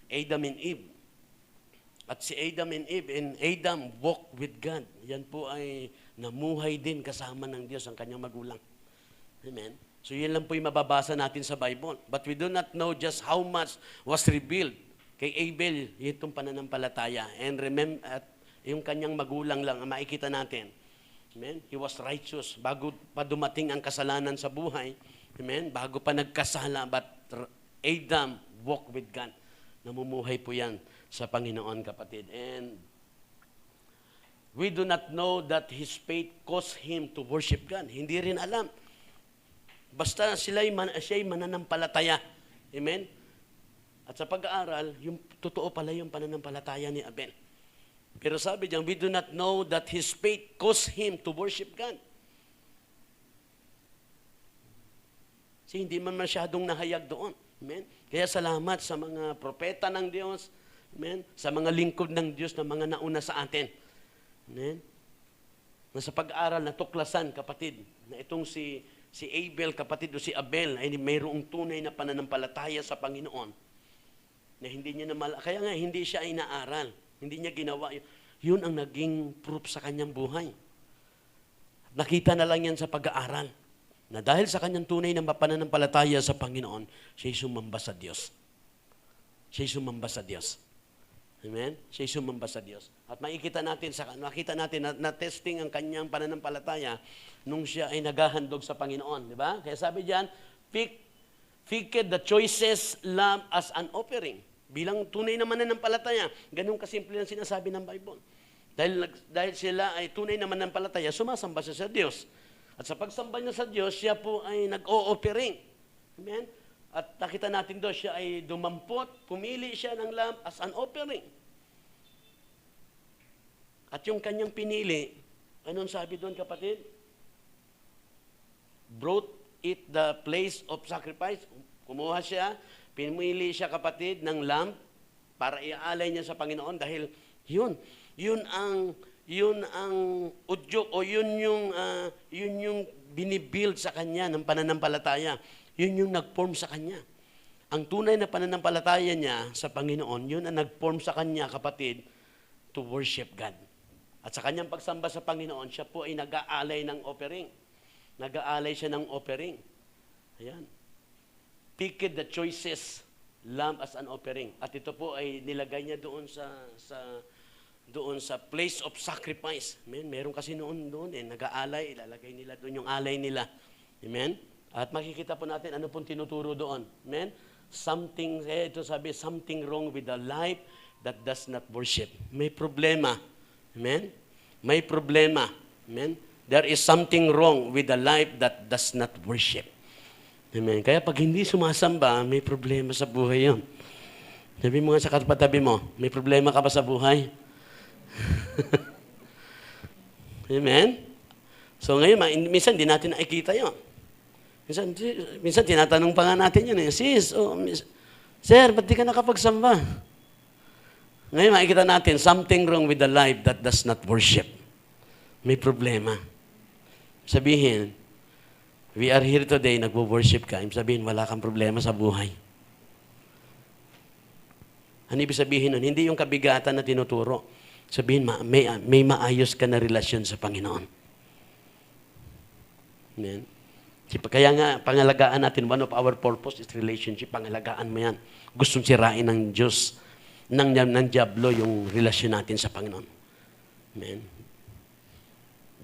Adam and Eve. At si Adam and Eve, and Adam walked with God. Yan po ay namuhay din kasama ng Diyos ang kanyang magulang. Amen? So yan lang po yung mababasa natin sa Bible. But we do not know just how much was revealed kay Abel, itong pananampalataya. And remember, yung kanyang magulang lang, ang makikita natin. Amen? He was righteous. Bago pa dumating ang kasalanan sa buhay, amen? Bago pa nagkasala, but Adam walked with God. Namumuhay po yan sa Panginoon, kapatid. And we do not know that his faith caused him to worship God. Hindi rin alam. Basta siya'y mananampalataya. Amen? At sa pag-aaral, yung totoo pala yung pananampalataya ni Abel. Pero sabi diyan, we do not know that his faith caused him to worship God. Kasi hindi man masyadong nahayag doon. Amen? Kaya salamat sa mga propeta ng Diyos. Amen? Sa mga lingkod ng Diyos na mga nauna sa atin. Amen? Na sa pag-aaral, natuklasan, kapatid, na itong si Abel, kapatid, o si Abel, ay mayroong tunay na pananampalataya sa Panginoon. Na hindi niya kaya nga, hindi siya inaaral. Hindi niya ginawa. Yun ang naging proof sa kanyang buhay. Nakita na lang yan sa pag-aaral. Na dahil sa kanyang tunay na pananampalataya sa Panginoon, siya'y sumamba sa Diyos. Siya'y sumamba sa Diyos. Amen? Siya'y sumamba sa Diyos. At makita natin na testing ang kanyang pananampalataya nung siya ay naghahandog sa Panginoon. Di ba? Kaya sabi diyan, Fiked the choicest lamb as an offering. Bilang tunay na mananampalataya. Ganun kasimple ang sinasabi ng Bible. Dahil sila ay tunay na mananampalataya, sumasamba siya sa Diyos. At sa pagsamba niya sa Diyos, siya po ay nag-o-offering. Amen? At nakita natin doon, siya ay dumampot, pumili siya ng lamb as an offering. At yung kanyang pinili, anong sabi doon, kapatid? Brought it the place of sacrifice. Kumuha siya, pinili siya, kapatid, ng lamb para iaalay niya sa Panginoon dahil yun ang udyok o yun yung binibuild sa kanya ng pananampalataya. Yun yung nag-form sa kanya. Ang tunay na pananampalataya niya sa Panginoon, yun ang nag-form sa kanya, kapatid, to worship God. At sa kanyang pagsamba sa Panginoon, siya po ay nag-aalay ng offering. Nag-aalay siya ng offering. Ayan. Picked the choicest lamb as an offering. At ito po ay nilagay niya doon sa place of sacrifice. Amen. Meron kasi doon nag-aalay, ilalagay nila doon yung alay nila. Amen. At makikita po natin ano pong tinuturo doon. Amen. Ito sabi, something wrong with the life that does not worship. May problema. Amen. May problema. Amen. There is something wrong with the life that does not worship. Amen. Kaya pag hindi sumasamba, may problema sa buhay yun. Sabi mo nga sa katabi mo, may problema ka ba sa buhay? Amen? So ngayon, minsan di natin nakikita yun. Minsan tinatanong pa nga natin yun. Sis, sir, ba't di ka nakapagsamba? Ngayon makikita natin, something wrong with the life that does not worship. May problema. Sabihin, we are here today, nagwo-worship ka. Sabihin, wala kang problema sa buhay. Ano ibig sabihin nun? Hindi yung kabigatan na tinuturo. Sabihin, may maayos ka na relasyon sa Panginoon. Amen? Kaya nga, pangalagaan natin, one of our purpose is relationship. Pangalagaan mo yan. Gustong sirain ng Diyos, ng Diablo, yung relasyon natin sa Panginoon. Amen?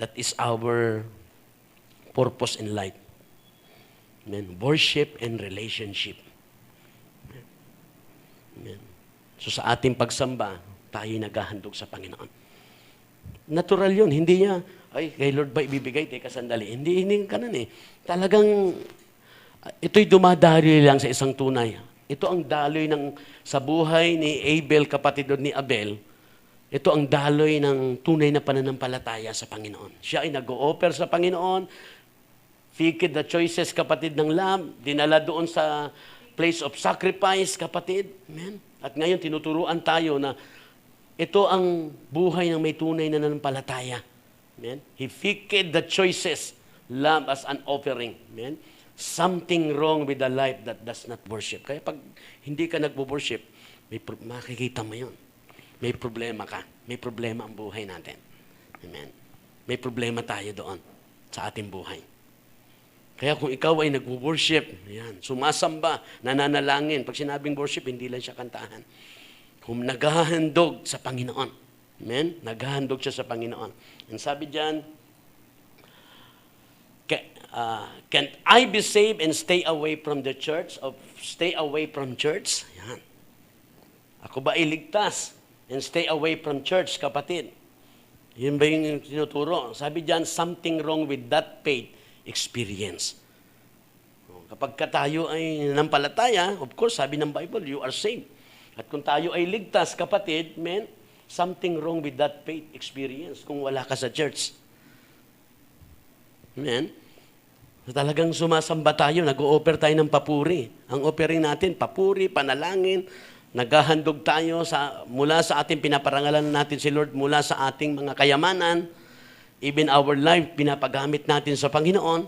That is our purpose in life. Amen? Worship and relationship. Amen? So sa ating pagsamba, tayo naghahandog sa Panginoon. Natural yun. Hindi niya, kay Lord ba ibibigay? Teka sandali. Hindi ganun eh. Talagang, ito'y dumadaloy lang sa isang tunay. Ito ang daloy sa buhay ni Abel, kapatid ni Abel. Ito ang daloy ng tunay na pananampalataya sa Panginoon. Siya ay nag-o-offer sa Panginoon. Fiked the choices, kapatid, ng lamb. Dinala doon sa place of sacrifice, kapatid. Amen? At ngayon, tinuturuan tayo na ito ang buhay ng may tunay na nanampalataya. Amen? He fiked the choices, lamb as an offering. Amen? Something wrong with the life that does not worship. Kaya pag hindi ka nagbo-worship, makikita mo yun. May problema ka. May problema ang buhay natin. Amen? May problema tayo doon sa ating buhay. Kaya kung ikaw ay nagwo-worship, yan, sumasamba, nananalangin. Pag sinabing worship, hindi lang siya kantahan. Kung naghahandog sa Panginoon. Amen? Naghahandog siya sa Panginoon. And sabi diyan, can I be saved and stay away from the church? Stay away from church? Yan. Ako ba iligtas and stay away from church, kapatid? Yun ba yung tinuturo? Sabi diyan, something wrong with that faith experience. Kapag tayo ay nanampalataya, of course, sabi ng Bible, you are saved. At kung tayo ay ligtas, kapatid, something wrong with that faith experience kung wala ka sa church. Amen? So, talagang sumasamba tayo, nag-o-offer tayo ng papuri. Ang offering natin, papuri, panalangin, naghahandog tayo mula sa ating pinaparangalan natin si Lord, mula sa ating mga kayamanan, even our life, pinapagamit natin sa Panginoon,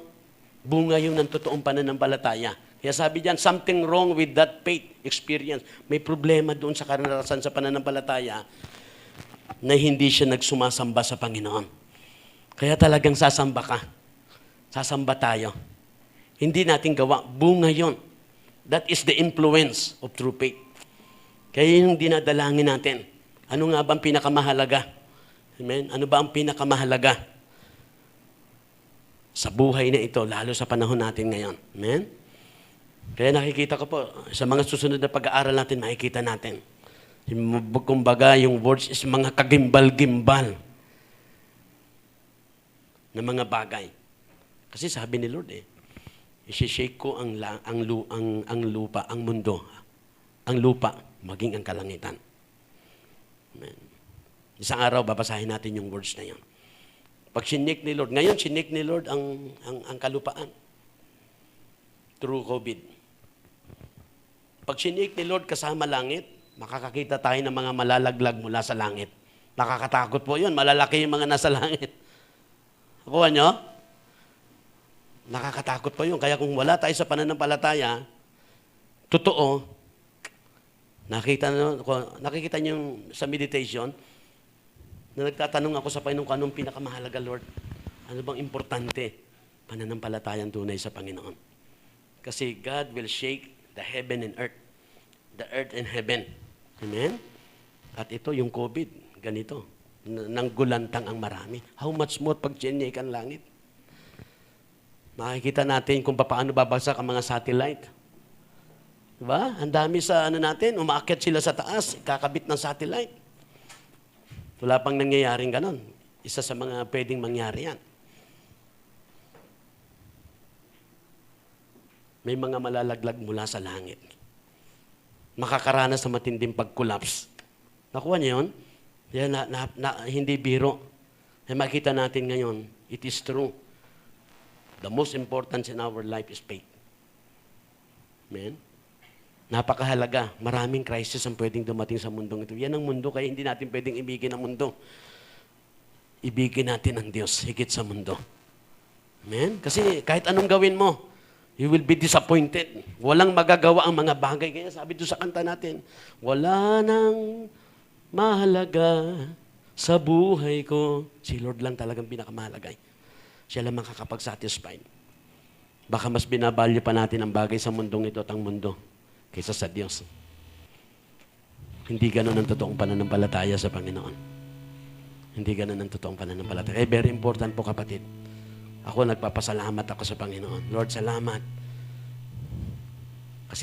bunga yung ng totoong pananampalataya. Kaya sabi diyan, something wrong with that faith experience. May problema doon sa karanasan sa pananampalataya na hindi siya nagsumasamba sa Panginoon. Kaya talagang sasamba ka. Sasamba tayo. Hindi natin gawa. Bunga yon. That is the influence of true faith. Kaya yung dinadalangin natin. Ano nga ba ang pinakamahalaga? Amen? Ano ba ang pinakamahalaga sa buhay na ito, lalo sa panahon natin ngayon? Amen? Kaya nakikita ko po, sa mga susunod na pag-aaral natin, makikita natin. Kumbaga, yung words is mga kagimbal-gimbal na mga bagay. Kasi sabi ni Lord isi-shake ko ang lupa, ang mundo, ang lupa, maging ang kalangitan. Amen. Isang araw, babasahin natin yung words na yan. Pag sinik ni Lord, ngayon sinik ni Lord ang kalupaan through COVID. Pag sinik ni Lord kasama langit, makakakita tayo ng mga malalaglag mula sa langit. Nakakatakot po yun, malalaki yung mga nasa langit. Nakuha nyo? Nakakatakot po yun. Kaya kung wala tayo sa pananampalataya, totoo, nakikita nyo yung sa meditation, na nagtatanong ako sa Panginoon kung anong pinakamahalaga, Lord. Ano bang importante? Pananampalatayang tunay sa Panginoon. Kasi God will shake the heaven and earth. The earth and heaven. Amen? At ito, yung COVID, ganito. Nanggulantang ang marami. How much more pag chinik ang langit? Makikita natin kung paano babagsak ang mga satellite. Diba? Ang dami sa natin, umaakyat sila sa taas, kakabit ng satellite. Wala pang nangyayaring ganon. Isa sa mga pwedeng mangyari yan. May mga malalaglag mula sa langit. Makakaranas sa matinding pag-collapse. Nakuha niyo yun? Yan, hindi biro. Makita natin ngayon, it is true. The most important in our life is faith. Amen? Napakahalaga. Maraming crisis ang pwedeng dumating sa mundong ito. Yan ang mundo, kaya hindi natin pwedeng ibigin ang mundo. Ibigin natin ang Diyos higit sa mundo. Amen? Kasi kahit anong gawin mo, you will be disappointed. Walang magagawa ang mga bagay. Kaya sabi doon sa kanta natin, wala nang mahalaga sa buhay ko. Si Lord lang talagang pinakamahalaga. Siya lang makakapag-satisfied. Baka mas binabalyo pa natin ang bagay sa mundong ito at ang mundo kaysa sa Diyos. Hindi ganun ang totoong pananampalataya sa Panginoon. Hindi ganun ang totoong pananampalataya. Very important po, kapatid. Ako, nagpapasalamat ako sa Panginoon. Lord, salamat. Kasi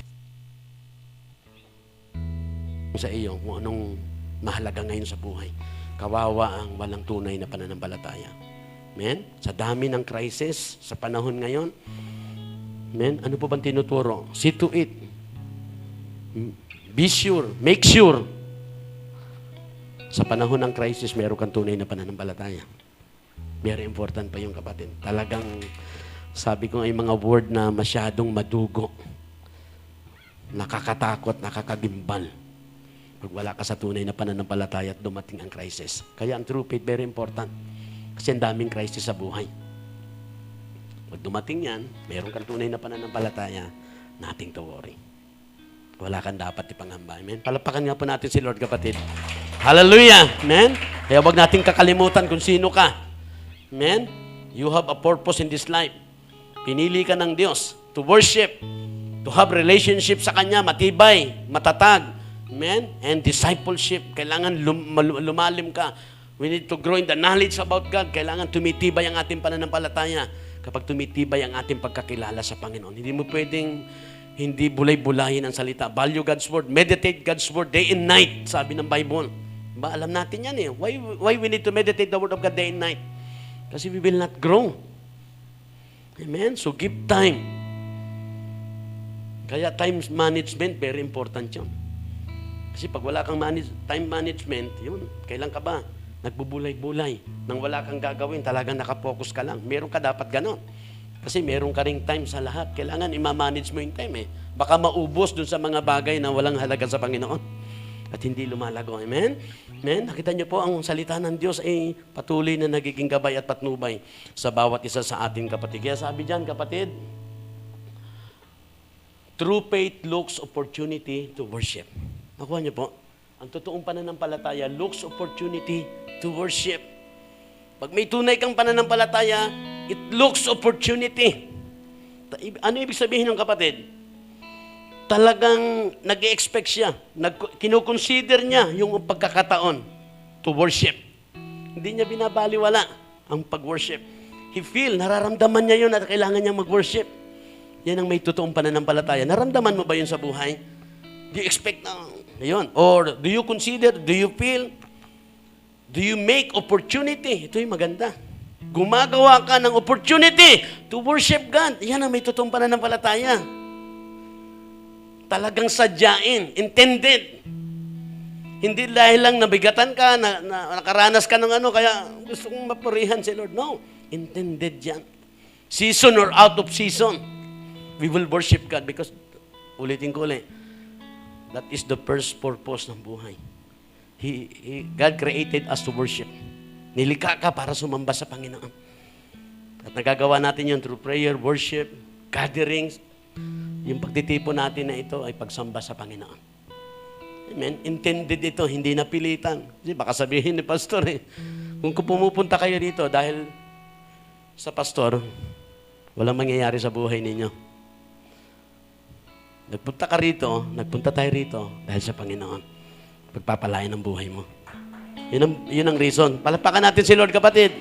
sa iyo, kung anong mahalaga ngayon sa buhay. Kawawa ang walang tunay na pananampalataya. Amen? Sa dami ng crisis, sa panahon ngayon, amen? Ano po bang tinuturo? See to it. Be sure. Make sure. Sa panahon ng crisis, meron kang tunay na pananampalataya. Very important pa yung kapatid. Talagang, sabi ko ay mga word na masyadong madugo. Nakakatakot, nakakagimbal. Pag wala ka sa tunay na pananampalataya at dumating ang crisis. Kaya ang true faith, very important. Kasi ang daming crisis sa buhay. Pag dumating yan, meron kang tunay na pananampalataya, nothing to worry. Wala kang dapat ipangamba. Amen? Palapakan nga po natin si Lord, kapatid. Hallelujah! Amen? Kaya huwag natin kakalimutan kung sino ka. Amen? You have a purpose in this life. Pinili ka ng Diyos to worship, to have relationship sa Kanya, matibay, matatag. Amen? And discipleship. Kailangan lumalim ka. We need to grow in the knowledge about God. Kailangan tumitibay ang ating pananampalataya kapag tumitibay ang ating pagkakilala sa Panginoon. Hindi mo pwedeng hindi bulay-bulayin ang salita. Value God's Word. Meditate God's Word day and night, sabi ng Bible. Ba, alam natin yan eh. Why we need to meditate the Word of God day and night? Kasi we will not grow. Amen? So give time. Kaya time management, very important yun. Kasi pag wala kang time management, yun, kailan ka ba? Nagbubulay-bulay. Nang wala kang gagawin, talagang nakapokus ka lang. Meron ka dapat ganon. Kasi meron ka ring time sa lahat. Kailangan ima-manage mo yung time eh. Baka maubos dun sa mga bagay na walang halaga sa Panginoon. At hindi lumalago. Amen? Amen? Nakita niyo po, ang salita ng Diyos ay patuloy na nagiging gabay at patnubay sa bawat isa sa ating kapatid. Kaya sabi dyan, kapatid, true faith looks opportunity to worship. Nakuha niyo po? Ang totoong pananampalataya looks opportunity to worship. Pag may tunay kang pananampalataya, it looks opportunity. Ano ibig sabihin ng kapatid? talagang nag-expect siya, kinukonsider niya yung pagkakataon to worship. Hindi niya binabaliwala ang pag-worship. He feel, nararamdaman niya yun at kailangan niya mag-worship. Yan ang may totoong pananampalataya. Naramdaman mo ba yun sa buhay? Do you expect na, yun? Or do you consider, do you feel, do you make opportunity? Ito yung maganda. Gumagawa ka ng opportunity to worship God. Yan ang may totoong pananampalataya. Talagang sadyain, intended. Hindi dahil lang nabigatan ka, nakaranas ka ng kaya gusto kong mapurihan si Lord. No, intended yan. Season or out of season, we will worship God because, ulitin ko ulit, that is the first purpose ng buhay. God created us to worship. Nilikha ka para sumamba sa Panginoon. At nagagawa natin yun through prayer, worship, gatherings. Yung pagtitipon natin na ito ay pagsamba sa Panginoon. Amen? Intended ito, hindi napilitan. Kasi baka sabihin ni pastor kung pumupunta kayo dito dahil sa pastor, walang mangyayari sa buhay ninyo. Nagpunta ka rito, nagpunta tayo rito dahil sa Panginoon. Pagpapalain ang buhay mo. Yun ang reason. Palapakan natin si Lord, kapatid.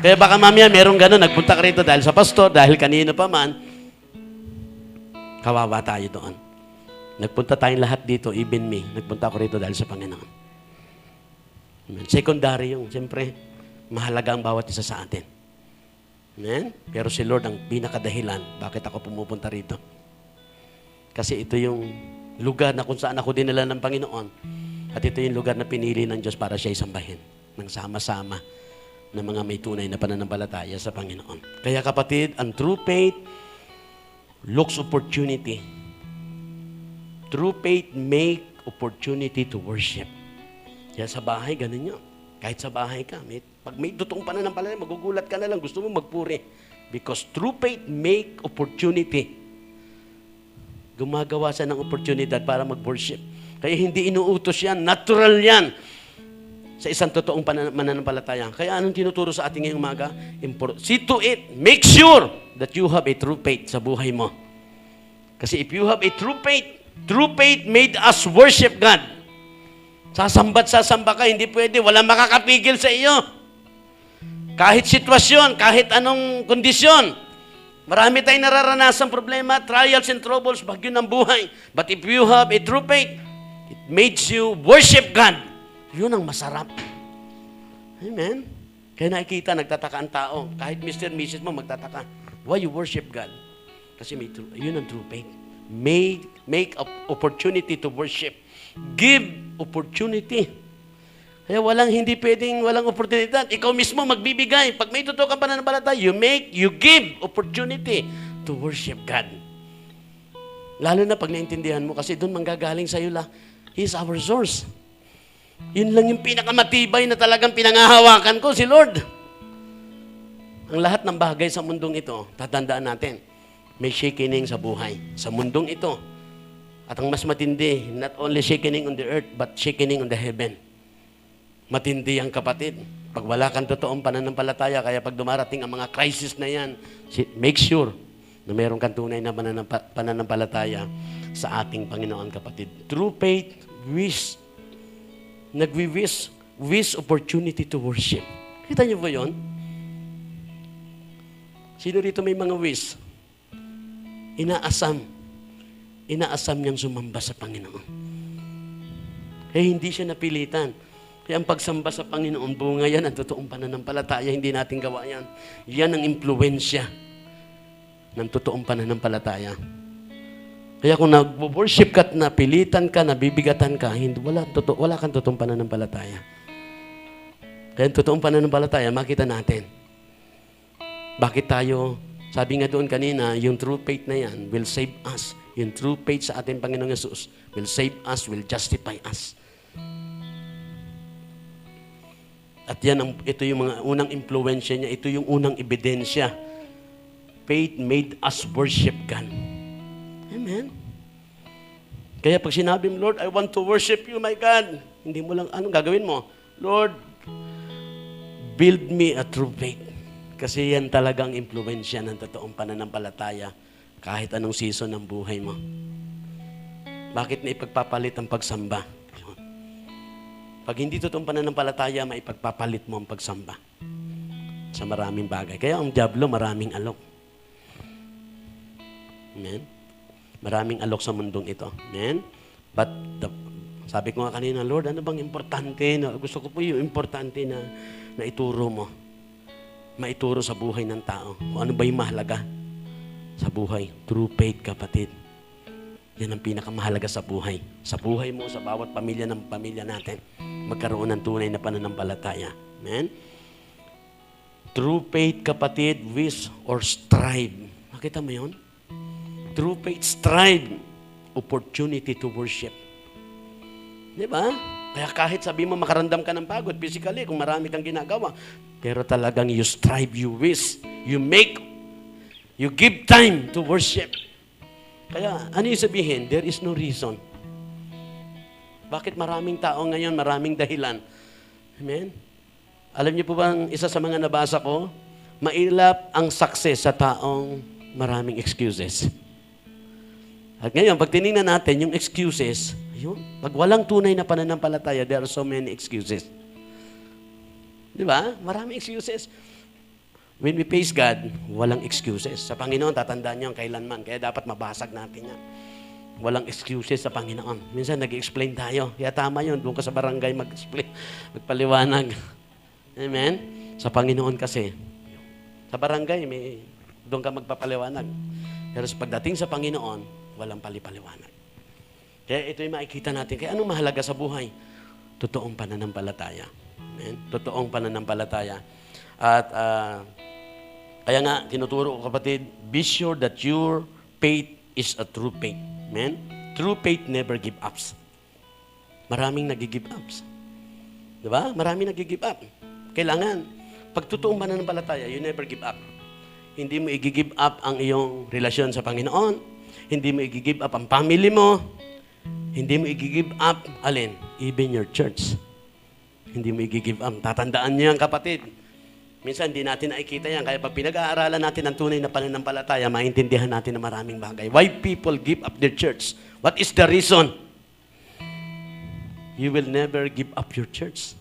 Kaya baka mamaya merong gano'n, nagpunta ka rito dahil sa pastor, dahil kanino pa man, kawawa tayo doon. Nagpunta tayong lahat dito, even me. Nagpunta ako rito dahil sa Panginoon. Amen. Secondary yung, siyempre, mahalaga ang bawat isa sa atin. Amen? Pero si Lord ang pinakadahilan bakit ako pumupunta rito. Kasi ito yung lugar na kung saan ako dinala ng Panginoon. At ito yung lugar na pinili ng Diyos para siya isambahin. Nang sama-sama ng mga may tunay na pananampalataya sa Panginoon. Kaya kapatid, ang true faith looks opportunity. True faith make opportunity to worship. Kaya sa bahay, ganun yun. Kahit sa bahay ka, pag may totoong pananampalataya, magugulat ka na lang, gusto mo magpuri. Because true faith make opportunity. Gumagawa siya ng oportunidad para mag-worship. Kaya hindi inuutos yan, natural yan sa isang totoong pananampalataya. Kaya anong tinuturo sa ating ngayong umaga? See to it, make sure that you have a true faith sa buhay mo. Kasi if you have a true faith made us worship God. Sasamba ka, hindi pwede, walang makakapigil sa iyo. Kahit sitwasyon, kahit anong kondisyon, marami tayong nararanasang problema, trials and troubles, bagyo ng buhay. But if you have a true faith, it makes you worship God. Yun ang masarap. Amen? Kaya nakikita, nagtataka ang tao. Kahit Mr. and Mrs. mo, magtataka. Why you worship God? Kasi yun ang true faith. Make opportunity to worship. Give opportunity. Kaya hindi pwedeng walang oportunidad. Ikaw mismo magbibigay. Pag may totoo kang pananampalataya, you give opportunity to worship God. Lalo na pag naintindihan mo, kasi doon manggagaling sa'yo lang, He is our source. Yun lang yung pinakamatibay na talagang pinangahawakan ko, si Lord. Ang lahat ng bagay sa mundong ito, tatandaan natin, may shakening sa buhay. Sa mundong ito. At ang mas matindi, not only shakening on the earth, but shakening on the heaven. Matindi ang kapatid. Pag wala kang totoong pananampalataya, kaya pag dumarating ang mga crisis na yan, make sure na mayroon kang tunay na pananampalataya sa ating Panginoon, kapatid. True faith, wish opportunity to worship. Kita niyo ba yun? Sino rito may mga wish? Inaasam niyang sumamba sa Panginoon. Eh, hindi siya napilitan. Kaya ang pagsamba sa Panginoon, bunga yan, ang totoong pananampalataya, hindi natin gawa yan. Yan ang impluensya ng totoong pananampalataya. Kaya kung nag-worship ka at napilitan ka, nabibigatan ka, wala kang totoong pananampalataya. Kaya ang totoong pananampalataya, makita natin. Bakit tayo, sabi nga doon kanina, yung true faith na yan will save us. Yung true faith sa ating Panginoong Yesus will save us, will justify us. At ito yung mga unang impluensya niya, ito yung unang ebidensya. Faith made us worship God. Amen? Kaya pag sinabi mo, Lord, I want to worship you, my God. Hindi mo lang, anong gagawin mo? Lord, build me a true faith. Kasi yan talagang impluensya ng totoong pananampalataya Kahit anong season ng buhay mo. Bakit na ipagpapalit ang pagsamba? Pag hindi totoong pananampalataya, maipagpapalit mo ang pagsamba sa maraming bagay. Kaya ang dyablo, maraming alok. Amen? Maraming alok sa mundong ito. Amen? But, sabi ko nga kanina, Lord, ano bang importante? Gusto ko po yung importante na ituro mo. Maituro sa buhay ng tao. Kung ano ba yung mahalaga sa buhay. True faith, kapatid. Yan ang pinakamahalaga sa buhay. Sa buhay mo, sa bawat pamilya ng pamilya natin, magkaroon ng tunay na pananampalataya. Amen? True faith, kapatid, wish or strive. Nakita mo yun? True faith, strive. Opportunity to worship. Di ba? Kaya kahit sabi mo makaramdam ka ng pagod physically, kung marami kang ginagawa, pero talagang you strive, you wish, you give time to worship. Kaya, ano yung sabihin? There is no reason. Bakit maraming tao ngayon, maraming dahilan? Amen? Alam niyo po ba ang isa sa mga nabasa ko? Mailap ang success sa taong maraming excuses. At ngayon, pag tinignan natin yung excuses, ayun, pag walang tunay na pananampalataya, there are so many excuses. Di ba? Maraming excuses. When we face God, walang excuses. Sa Panginoon, tatandaan niyo ang kailanman. Kaya dapat mabasag natin yan. Walang excuses sa Panginoon. Minsan nag-explain tayo. Kaya tama yun. Doon ka sa barangay mag-explain, magpaliwanag. Amen? Sa Panginoon kasi. Sa barangay, doon ka magpapaliwanag. Pero sa pagdating sa Panginoon, walang palipaliwanag. Kaya ito yung makikita natin. Kaya anong mahalaga sa buhay? Totoong pananampalataya. Amen? Totoong pananampalataya. At kaya nga, tinuturo ko kapatid, be sure that your faith is a true faith. Amen? True faith never give ups. Maraming nag-give ups. Diba? Maraming nag-give up. Kailangan, pag totoong pananampalataya, you never give up. Hindi mo i-give up ang iyong relasyon sa Panginoon. Hindi mo i-give up ang family mo. Hindi mo i-give up, alin? Even your church. Hindi mo i-give up. Tatandaan niyo yan, kapatid. Minsan, hindi natin nakikita yan. Kaya pag pinag-aaralan natin ang tunay na pananampalataya, maintindihan natin na maraming bagay. Why people give up their church? What is the reason? You will never give up your church.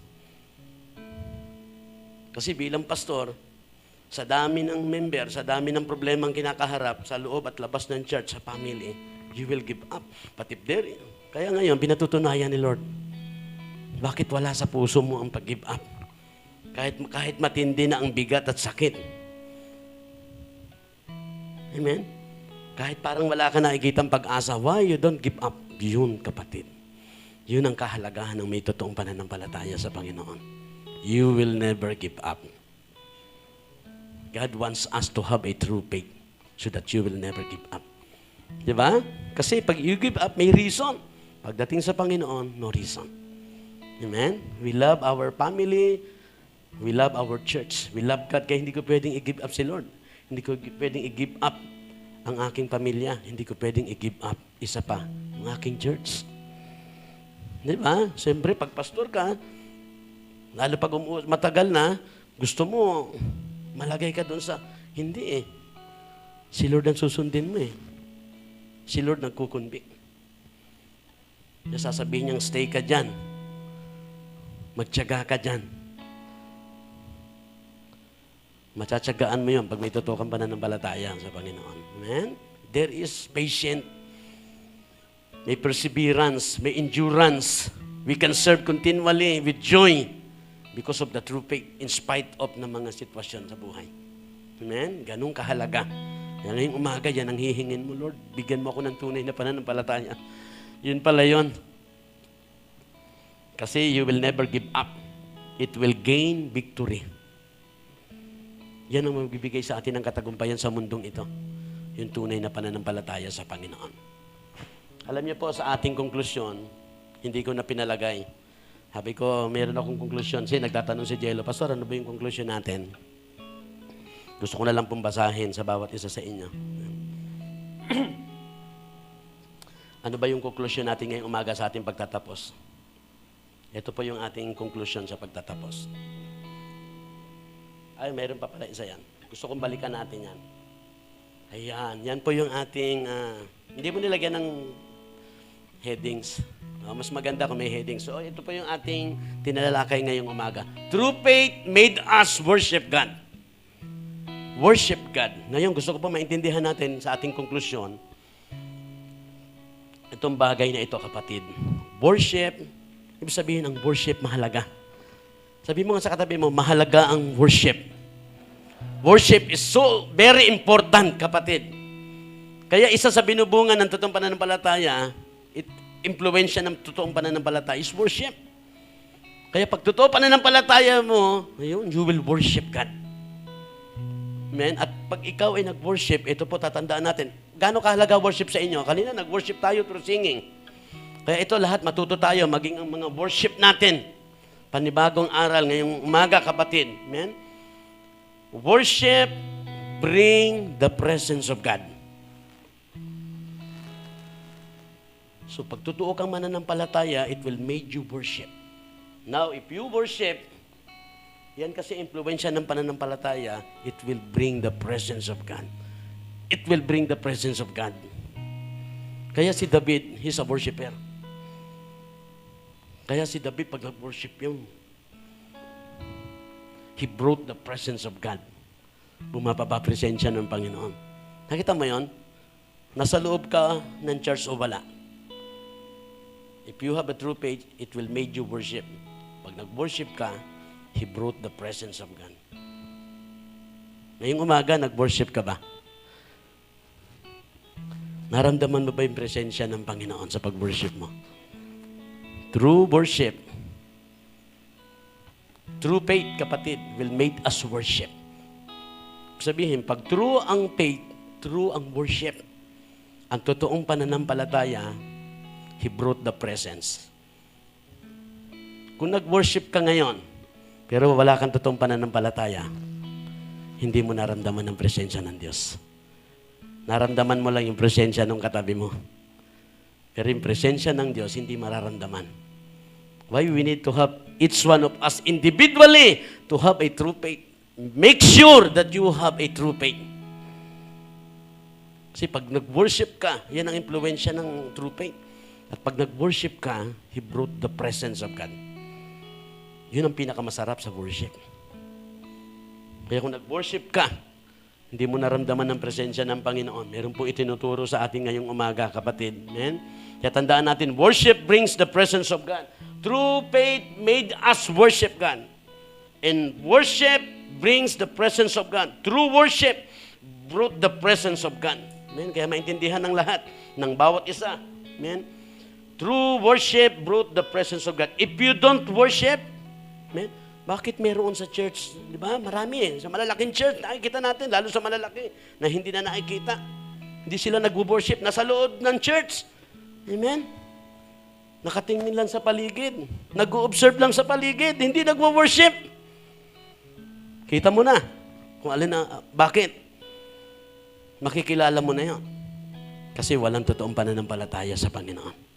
Kasi bilang pastor, sa dami ng member, sa dami ng problemang kinakaharap sa loob at labas ng church, sa family, you will give up. But if there, kaya ngayon, pinatutunayan ni Lord, bakit wala sa puso mo ang pag-give up? Kahit matindi na ang bigat at sakit. Amen? Kahit parang wala ka nakikitang pag-asa, why you don't give up? Yun, kapatid. Yun ang kahalagahan ng may totoong pananampalataya sa Panginoon. You will never give up. God wants us to have a true faith so that you will never give up. Di ba? Kasi pag you give up, may reason. Pagdating sa Panginoon, no reason. Amen? We love our family. We love our church. We love God. Kaya hindi ko pwedeng i-give up si Lord. Hindi ko pwedeng i-give up ang aking pamilya. Hindi ko pwedeng i-give up isa pa, ang aking church. Di ba? Siyempre, pag pastor ka, lalo pag matagal na, gusto mo, malagay ka doon sa, hindi eh. Si Lord ang susundin mo eh. Si Lord nagkukunbik. Sasabihin niyang, stay ka dyan. Magtiyaga ka dyan. Matsatsagaan mo yun pag may totoo kang pananampalataya sa Panginoon. Amen? There is patience. May perseverance. May endurance. We can serve continually with joy because of the true faith in spite of ng mga sitwasyon sa buhay. Amen? Ganun kahalaga. Yan yung umaga, yan ang hihingin mo, Lord. Bigyan mo ako ng tunay na pananampalataya. Yun pala yun. Kasi you will never give up. It will gain victory. Yan ang magbibigay sa atin ng katagumpayan sa mundong ito. Yung tunay na pananampalataya sa Panginoon. Alam niyo po, sa ating konklusyon, hindi ko na pinalagay. Sabi ko, meron akong konklusyon. Kasi nagtatanong si Jello, Pastor, ano ba yung konklusyon natin? Gusto ko na lang pong basahin sa bawat isa sa inyo. Ano ba yung konklusyon natin ngayong umaga sa ating pagtatapos? Ito po yung ating konklusyon sa pagtatapos. Ay, mayroon pa pala isa yan. Gusto kong balikan natin yan. Ayan, yan po yung ating, hindi mo nilagyan ng headings. Mas maganda kung may headings. So, ito po yung ating tinalalakay ngayong umaga. True faith made us worship God. Worship God. Ngayon, gusto ko pa maintindihan natin sa ating konklusyon, itong bagay na ito, kapatid. Worship, ibig sabihin, ang worship mahalaga. Sabi mo nga sa katabi mo, mahalaga ang worship. Worship is so very important, kapatid. Kaya isa sa binubungan ng totoong pananampalataya, impluwensya ng totoong pananampalataya is worship. Kaya pag totoo pananampalataya mo, ayun, you will worship God. Amen? At pag ikaw ay nag-worship, ito po tatandaan natin. Gaano kahalaga worship sa inyo? Kanina nag-worship tayo through singing. Kaya ito lahat matuto tayo, maging ang mga worship natin. Panibagong aral ngayong umaga, kapatid. Amen? Worship bring the presence of God. So pag totoo kang mananampalataya, it will make you worship. Now, if you worship, yan kasi impluwensya ng pananampalataya, it will bring the presence of God. It will bring the presence of God. Kaya si David, he's a worshiper. Kaya si David, pag nag-worship yun, he brought the presence of God. Bumababa presensya ng Panginoon. Nakita mo yun? Nasa loob ka ng church o wala. If you have a true faith, it will make you worship. Pag nag-worship ka, he brought the presence of God. Ngayong umaga, nag-worship ka ba? Naramdaman mo ba yung presensya ng Panginoon sa pag-worship mo? True worship, true faith, kapatid, will make us worship. Sabihin, pag true ang faith, true ang worship, ang totoong pananampalataya, he brought the presence. Kung nag-worship ka ngayon, pero wala kang totoong pananampalataya, hindi mo naramdaman ang presensya ng Diyos. Naramdaman mo lang yung presensya ng katabi mo. Pero yung presensya ng Diyos, hindi mararamdaman. Why we need to have each one of us individually to have a true faith. Make sure that you have a true faith. Kasi pag nag-worship ka, yan ang impluwensya ng true faith. At pag nag-worship ka, he brought the presence of God. Yun ang pinakamasarap sa worship. Kaya kung nag-worship ka, hindi mo naramdaman ang presensya ng Panginoon. Meron pong itinuturo sa atin ngayong umaga, kapatid. Amen? Kaya tandaan natin, worship brings the presence of God. True faith made us worship God. And worship brings the presence of God. True worship brought the presence of God. Amen? Kaya maintindihan ng lahat, ng bawat isa. Amen? True worship brought the presence of God. If you don't worship, amen, bakit meron sa church? Di ba? Marami eh. Sa malalaking church, nakikita natin, lalo sa malalaki, na hindi na nakikita. Hindi sila nag-worship. Nasa loob ng church. Amen? Nakatingin lang sa paligid. Nag-observe lang sa paligid. Hindi nag-worship. Kita mo na. Kung alin na, bakit? Makikilala mo na yun. Kasi walang totoong pananampalataya sa Panginoon.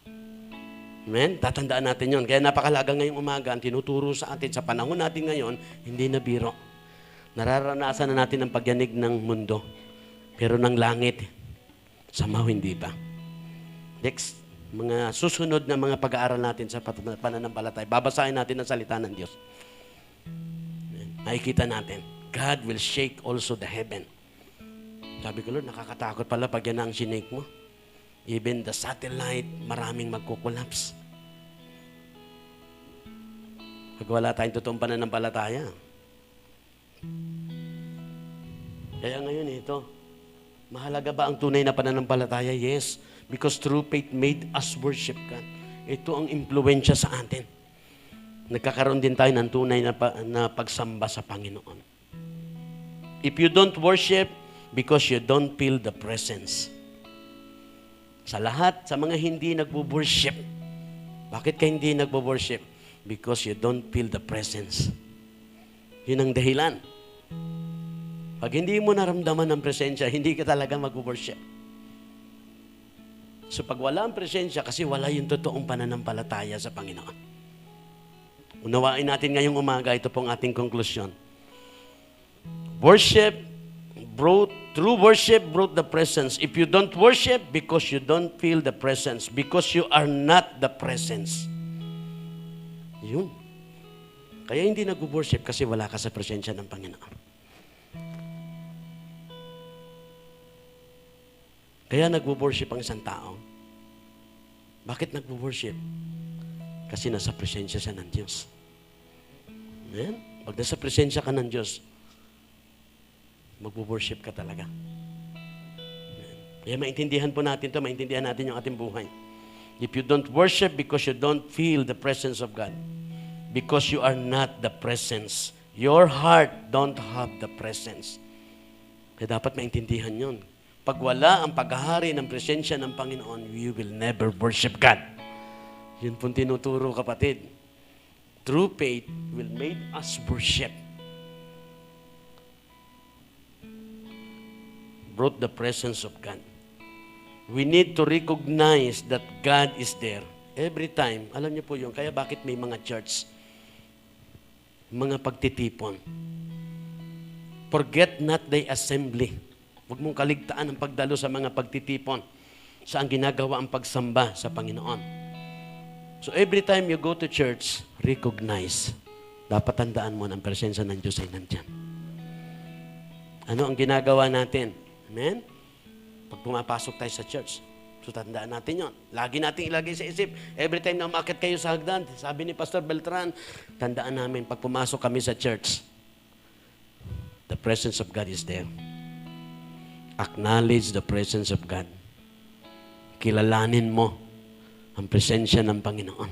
Amen? Tatandaan natin yon. Kaya napakalaga ngayong umaga, ang tinuturo sa atin sa panahon natin ngayon, hindi na biro. Nararanasan na natin ang pagyanig ng mundo. Pero ng langit, somehow hindi pa. Next, mga susunod na mga pag-aaral natin sa pananampalataya, babasahin natin ang salita ng Diyos. Nakikita natin, God will shake also the heaven. Sabi ko, Lord, nakakatakot pala pag yan ang sinake mo. Even the satellite, maraming magkukulaps. Pag wala tayong totoong pananampalataya. Kaya ngayon ito, mahalaga ba ang tunay na pananampalataya? Yes, because true faith made us worship God. Ito ang impluwensya sa atin. Nagkakaroon din tayo ng tunay na pagsamba sa Panginoon. If you don't worship, because you don't feel the presence. Sa lahat, sa mga hindi nagbo-worship. Bakit ka hindi nagbo-worship? Because you don't feel the presence. Yun ang dahilan. Pag hindi mo naramdaman ang presensya, hindi ka talaga mag-worship. So pag wala ang presensya, kasi wala yung totoong pananampalataya sa Panginoon. Unawain natin ngayong umaga, ito pong ating konklusyon. Worship True worship brought the presence. If you don't worship, because you don't feel the presence, because you are not the presence. Yun. Kaya hindi nag-worship kasi wala ka sa presensya ng Panginoon. Kaya nag-worship ang isang tao. Bakit nag-worship? Kasi nasa presensya siya ng Diyos. Amen? Pag nasa presensya ka ng Diyos, mag-worship ka talaga. Kaya maintindihan po natin ito, maintindihan natin yung ating buhay. If you don't worship because you don't feel the presence of God, because you are not the presence, your heart don't have the presence. Kaya dapat maintindihan yun. Pag wala ang paghahari ng presensya ng Panginoon, you will never worship God. Yun pong tinuturo, kapatid. True faith will make us worship. Brought the presence of God. We need to recognize that God is there. Every time, alam niyo po yun, kaya bakit may mga church, mga pagtitipon. Forget not thy assembly. Huwag mong kaligtaan ang pagdalo sa mga pagtitipon saan ginagawa ang pagsamba sa Panginoon. So every time you go to church, recognize. Dapat tandaan mo na ang presensya ng Diyos ay nandyan. Ano ang ginagawa natin? Amen? Pag pumapasok tayo sa church, so tandaan natin yon. Lagi natin ilagay sa isip. Every time na umakit kayo sa hagdan, sabi ni Pastor Beltran, tandaan namin, pag pumasok kami sa church, the presence of God is there. Acknowledge the presence of God. Kilalanin mo ang presensya ng Panginoon.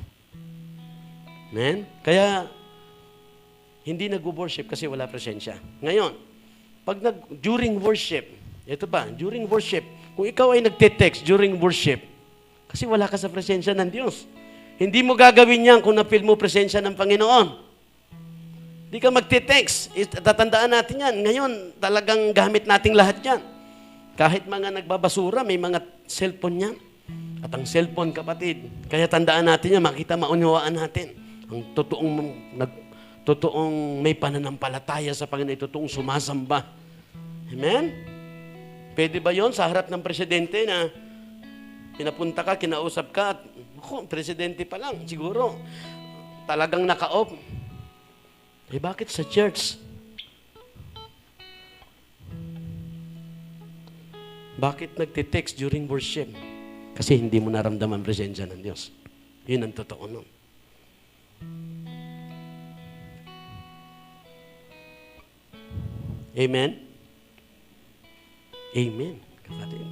Amen? Kaya, hindi nag-worship kasi wala presensya. Ngayon, during worship, ito ba, during worship, kung ikaw ay nagte-text during worship, kasi wala ka sa presensya ng Diyos. Hindi mo gagawin yan kung na-feel mo presensya ng Panginoon. Hindi ka magte-text. Tatandaan natin yan. Ngayon, talagang gamit nating lahat yan. Kahit mga nagbabasura, may mga cellphone yan. At ang cellphone, kapatid, kaya tandaan natin yan, makita, maunawaan natin. Ang totoong may pananampalataya sa Panginoon, totoong sumasamba. Amen? Pwede ba yon sa harap ng presidente na pinapunta ka, kinausap ka, at presidente pa lang, siguro, talagang naka-off. Eh bakit sa church? Bakit nagtitext during worship? Kasi hindi mo naramdaman ang presensya ng Diyos. Yun ang totoo nun. Amen? Amen, kapatid.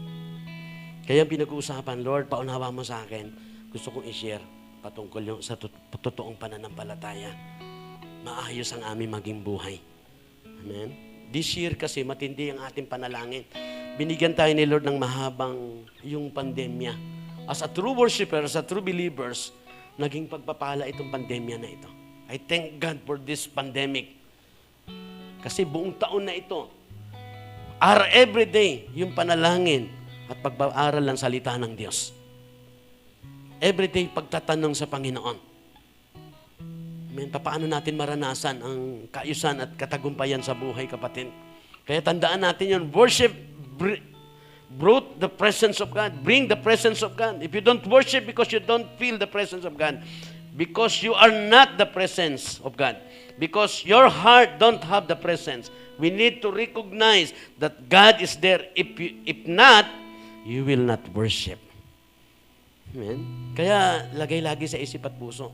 Kaya pinag-uusapan, Lord, paunawa mo sa akin, gusto kong i-share patungkol yung sa totoong pananampalataya. Maayos ang aming maging buhay. Amen? This year kasi matindi ang ating panalangin. Binigyan tayo ni Lord ng mahabang yung pandemya. As a true worshiper, as a true believers, naging pagpapala itong pandemya na ito. I thank God for this pandemic. Kasi buong taon na ito, every day, yung panalangin at pag-aaral ng salita ng Diyos. Every day, pagtatanong sa Panginoon. Amen. Paano natin maranasan ang kaayusan at katagumpayan sa buhay, kapatid? Kaya tandaan natin yun, worship brought the presence of God. Bring the presence of God. If you don't worship because you don't feel the presence of God, because you are not the presence of God, because your heart don't have the presence, we need to recognize that God is there. If not, you will not worship. Amen? Kaya lagay lagi sa isip at puso,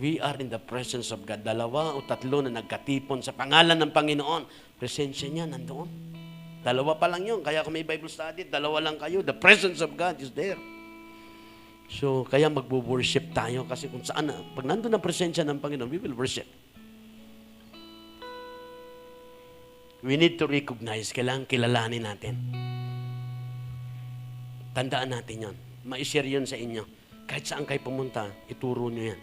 we are in the presence of God. 2 o 3 na nagkatipon sa pangalan ng Panginoon, presensya niya nandoon. 2 pa lang yun. Kaya kung may Bible study, 2 lang kayo. The presence of God is there. So, kaya magbo-worship tayo kasi kung saan, pag nandun ang presensya ng Panginoon, we will worship. We need to recognize, kailangan kilalanin natin. Tandaan natin yon. Ma-share yun sa inyo. Kahit saan kayo pumunta, ituro nyo yan.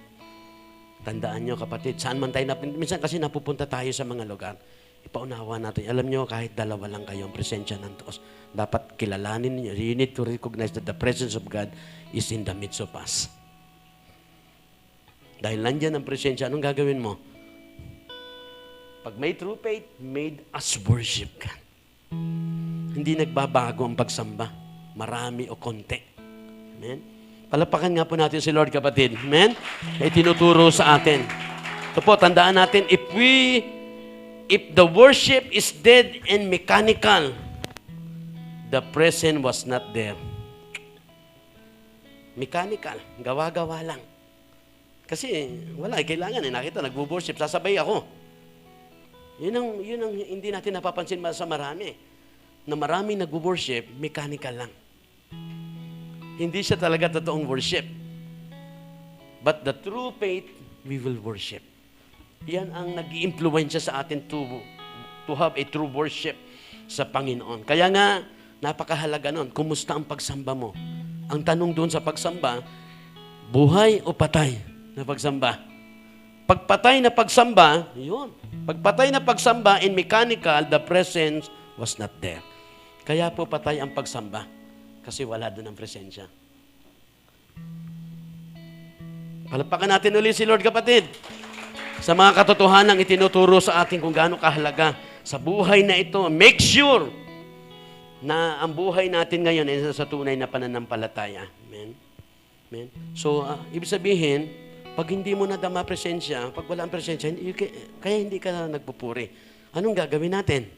Tandaan nyo, kapatid, saan man tayo minsan kasi napupunta tayo sa mga lugar. Ipaunawa natin. Alam nyo, kahit 2 lang kayo ang presensya ng Diyos, dapat kilalanin niyo. You need to recognize that the presence of God is in the midst of us. Dahil nandyan ang presensya, anong gagawin mo? Pag may true faith, made us worship God. Hindi nagbabago ang pagsamba. Marami o konti. Amen? Palapakan nga po natin si Lord, kapatid. Amen? Ay tinuturo sa atin. Ito po, tandaan natin, if the worship is dead and mechanical, the presence was not there. Mechanical, gawa-gawa lang. Kasi wala, kailangan nakita, nagwo-worship, sasabay ako. Yun ang hindi natin napapansin sa marami. Na marami nagwo-worship, mechanical lang. Hindi siya talaga totoong worship. But the true faith, we will worship. Yan ang nag-i-influensya sa atin to have a true worship sa Panginoon. Kaya nga, napakahalaga nun. Kumusta ang pagsamba mo? Ang tanong doon sa pagsamba, buhay o patay na pagsamba? Pagpatay na pagsamba, yun. Pagpatay na pagsamba in mechanical, the presence was not there. Kaya po patay ang pagsamba. Kasi wala doon ang presensya. Palapakan natin ulit si Lord, kapatid. Sa mga katotohanang itinuturo sa atin kung gaano kahalaga sa buhay na ito, make sure na ang buhay natin ngayon ay sa tunay na pananampalataya. Amen? Amen? So, ibig sabihin, pag hindi mo nadama presensya, pag wala ang presensya, kaya hindi ka nagpupuri. Anong gagawin natin?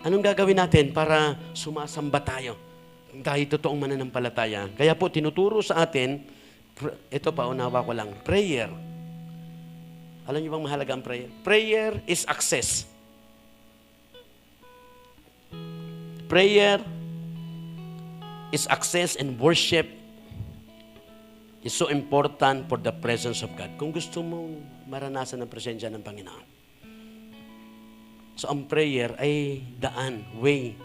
Anong gagawin natin para sumasamba tayo? Tayo totoong mananampalataya. Kaya po, tinuturo sa atin, ito pa, unawa ko lang, prayer. Alam niyo bang mahalaga ang prayer? Prayer is access. Prayer is access and worship is so important for the presence of God. Kung gusto mong maranasan ang presensya ng Panginoon. So, ang prayer ay daan, way.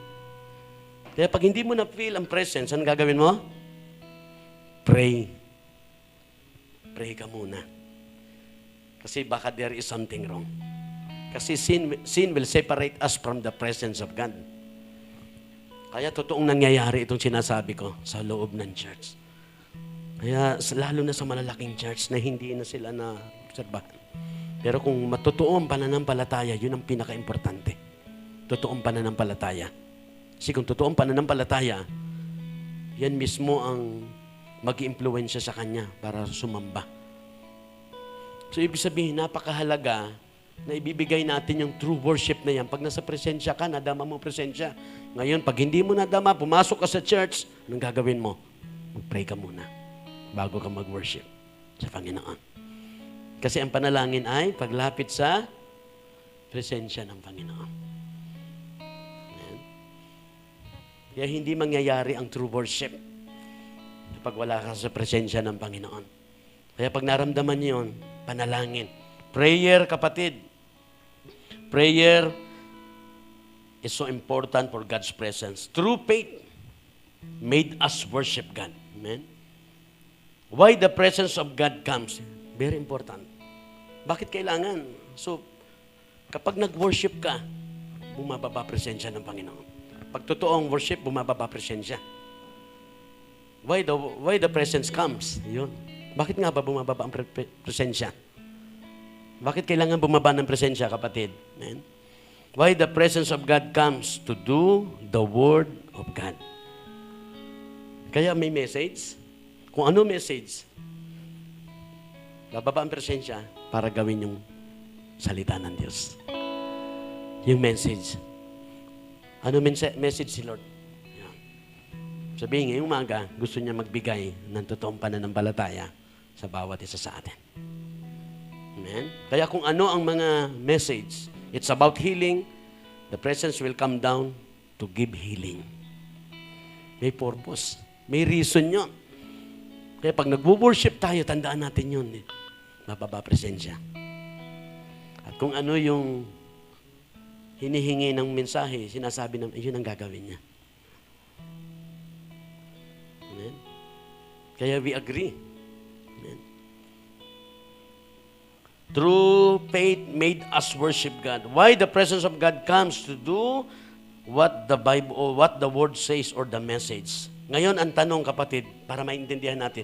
Kaya pag hindi mo na-feel ang presence, anong gagawin mo? Pray. Pray ka muna. Kasi baka there is something wrong. Kasi sin will separate us from the presence of God. Kaya totoong nangyayari itong sinasabi ko sa loob ng church. Kaya lalo na sa malalaking church na hindi na sila na-obserbahan. Pero kung matotoo ang pananampalataya, yun ang pinaka-importante. Totoong pananampalataya. Kasi kung totoong pananampalataya, yan mismo ang mag-iimpluwensya sa kanya para sumamba. So, ibig sabihin, napakahalaga na ibibigay natin yung true worship na yan. Pag nasa presensya ka, nadama mo presensya. Ngayon, pag hindi mo nadama, pumasok ka sa church, anong gagawin mo? Mag-pray ka muna bago ka mag-worship sa Panginoon. Kasi ang panalangin ay paglapit sa presensya ng Panginoon. Amen. Kaya hindi mangyayari ang true worship kapag wala ka sa presensya ng Panginoon. Kaya pag naramdaman niyo yun, panalangin. Prayer, kapatid. Prayer is so important for God's presence. True faith made us worship God. Amen? Why the presence of God comes? Very important. Bakit kailangan? So, kapag nag-worship ka, bumababa presensya ng Panginoon. Pag totoong worship, bumababa presensya. Why the presence comes? Yun. Bakit nga ba bumababa ang presensya? Bakit kailangan bumaba ng presensya, kapatid? Amen? Why the presence of God comes? To do the Word of God. Kaya may message. Kung ano message, bababa ang presensya para gawin yung salita ng Diyos. Yung message. Ano message si Lord? Sabihin ngayong umaga, gusto niya magbigay ng totoong pananampalataya sa bawat isa sa atin. Amen? Kaya kung ano ang mga message, it's about healing, the presence will come down to give healing. May purpose. May reason yun. Kaya pag nag-worship tayo, tandaan natin yun. Mababa presensya. At kung ano yung hinihingi ng mensahe, sinasabi na, yun ang gagawin niya. Amen? Kaya we agree. Amen? True faith made us worship God. Why the presence of God comes to do what the Bible or what the Word says or the message. Ngayon, ang tanong, kapatid, para maintindihan natin,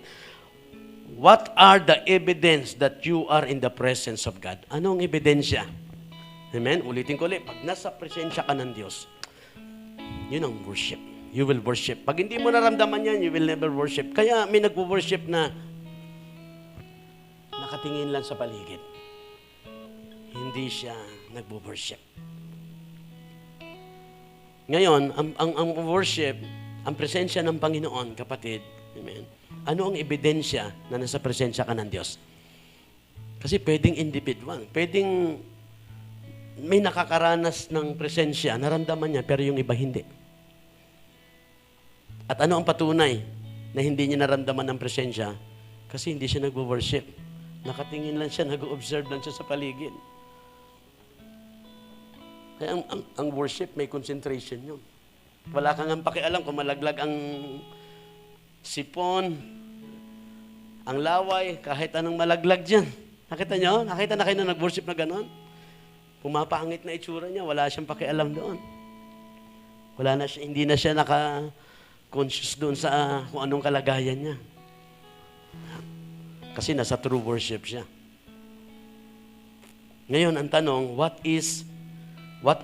what are the evidence that you are in the presence of God? Anong ebidensya? Amen? Ulitin ko ulit. Pag nasa presensya ka ng Diyos, Yun ang worship. You will worship. Pag hindi mo naramdaman yan, you will never worship. Kaya may nagwo-worship na nakatingin lang sa paligid. Hindi siya nagwo-worship. Ngayon, ang worship, ang presensya ng Panginoon, kapatid, amen, ano ang ebidensya na nasa presensya ka ng Diyos? Kasi pwedeng individual, pwedeng may nakakaranas ng presensya, naramdaman niya, pero yung iba hindi. At ano ang patunay na hindi niya naramdaman ng presensya? Kasi hindi siya nagwo-worship. Nakatingin lang siya, nag-observe lang siya sa paligid. Kaya ang worship, may concentration yun. Wala kang ang pakialam kung malaglag ang sipon, ang laway, kahit anong malaglag dyan. Nakita nyo? Nakita na kayo na nag-worship na gano'n? Pumapangit na itsura niya, wala siyang pakialam doon. Wala na siya, hindi na siya naka-conscious doon sa kung anong kalagayan niya. Kasi nasa true worship siya. Ngayon, ang tanong, what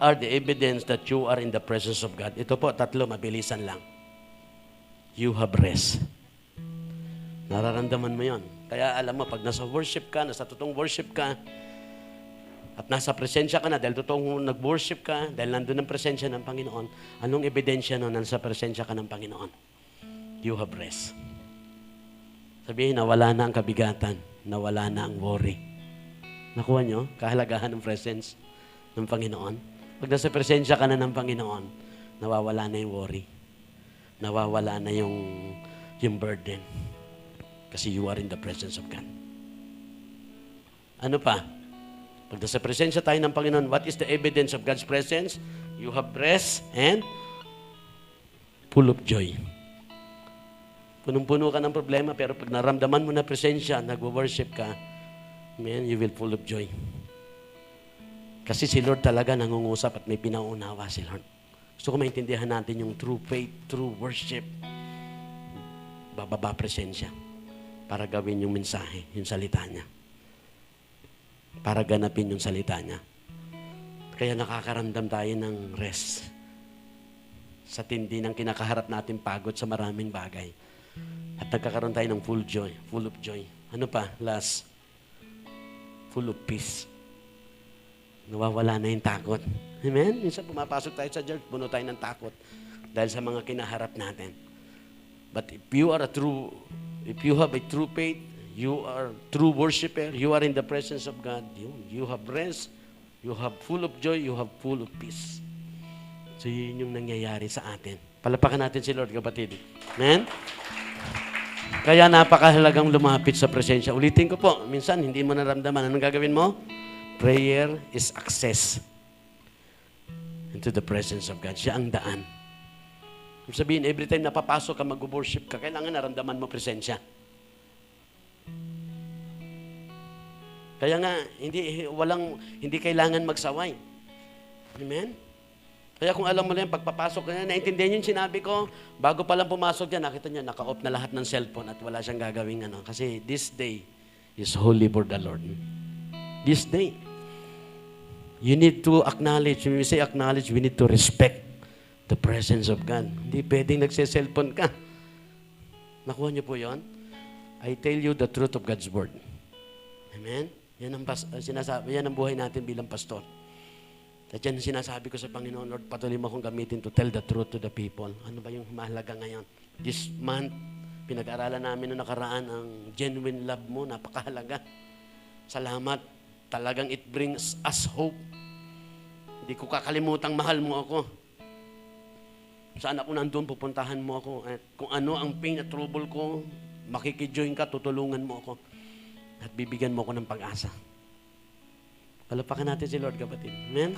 are the evidence that you are in the presence of God? Ito po, 3, mabilisan lang. You have rest. Nararamdaman mo yon. Kaya alam mo, pag nasa worship ka, nasa totoong worship ka, at nasa presensya ka na, dahil totoong nag-worship ka, dahil nandun ang presensya ng Panginoon, anong ebidensya no, nasa presensya ka ng Panginoon? You have rest. Sabihin, nawala na ang kabigatan, nawala na ang worry. Nakuha nyo? Kahalagahan ng presence ng Panginoon. Pag nasa presensya ka na ng Panginoon, nawawala na yung worry. Nawawala na yung burden. Kasi you are in the presence of God. Ano pa? Pag nasa presensya tayo ng Panginoon, what is the evidence of God's presence? You have rest and full of joy. Punong-puno ka ng problema, pero pag naramdaman mo na presensya, nag-worship ka, man, you will full of joy. Kasi si Lord talaga nangungusap at may pinaunawa si Lord. Gusto ko maintindihan natin yung true faith, true worship. Bababa presensya para gawin yung mensahe, yung salita niya. Para ganapin yung salita niya. Kaya nakakaramdam tayo ng rest sa tindi ng kinakaharap natin pagod sa maraming bagay. At nagkakaroon tayo ng full joy, full of joy. Ano pa? Last, full of peace. Nawawala na yung takot. Amen? Minsan pumapasok tayo sa church, puno tayo ng takot dahil sa mga kinaharap natin. But if you have a true faith, you are true worshiper, you are in the presence of God, you have rest, you have full of joy, you have full of peace. So yun yung nangyayari sa atin. Palapakan natin si Lord, kapatid. Amen? Kaya napakahalagang lumapit sa presensya. Ulitin ko po, minsan hindi mo naramdaman. Anong gagawin mo? Prayer is access into the presence of God. Siya ang daan. Sabihin, every time napapasok ka, mag-worship ka, kailangan naramdaman mo presensya. Kaya nga, hindi kailangan magsaway. Amen? Kaya kung alam mo lang, pagpapasok ka na, naintindihan yung sinabi ko, bago pa lang pumasok dyan, nakita niya, naka-off na lahat ng cellphone at wala siyang gagawing ano. Kasi this day is holy for the Lord. This day. You need to acknowledge, when we say acknowledge, we need to respect the presence of God. Hindi pwedeng nagse-cellphone ka. Nakuha niyo po yon? I tell you the truth of God's word. Amen? Yan ang buhay natin bilang pastor. At yan sinasabi ko sa Panginoon, Lord, patuloy mo akong gamitin to tell the truth to the people. Ano ba yung mahalaga ngayon? This month, pinag-aralan namin noong nakaraan ang genuine love mo, napakahalaga. Salamat. Talagang it brings us hope. Hindi ko kakalimutang mahal mo ako. Saan ako nandun, pupuntahan mo ako. At kung ano ang pain at trouble ko, makikijoin ka, tutulungan mo ako. At bibigyan mo ako ng pag-asa. Palapakan natin si Lord, kapatid. Amen?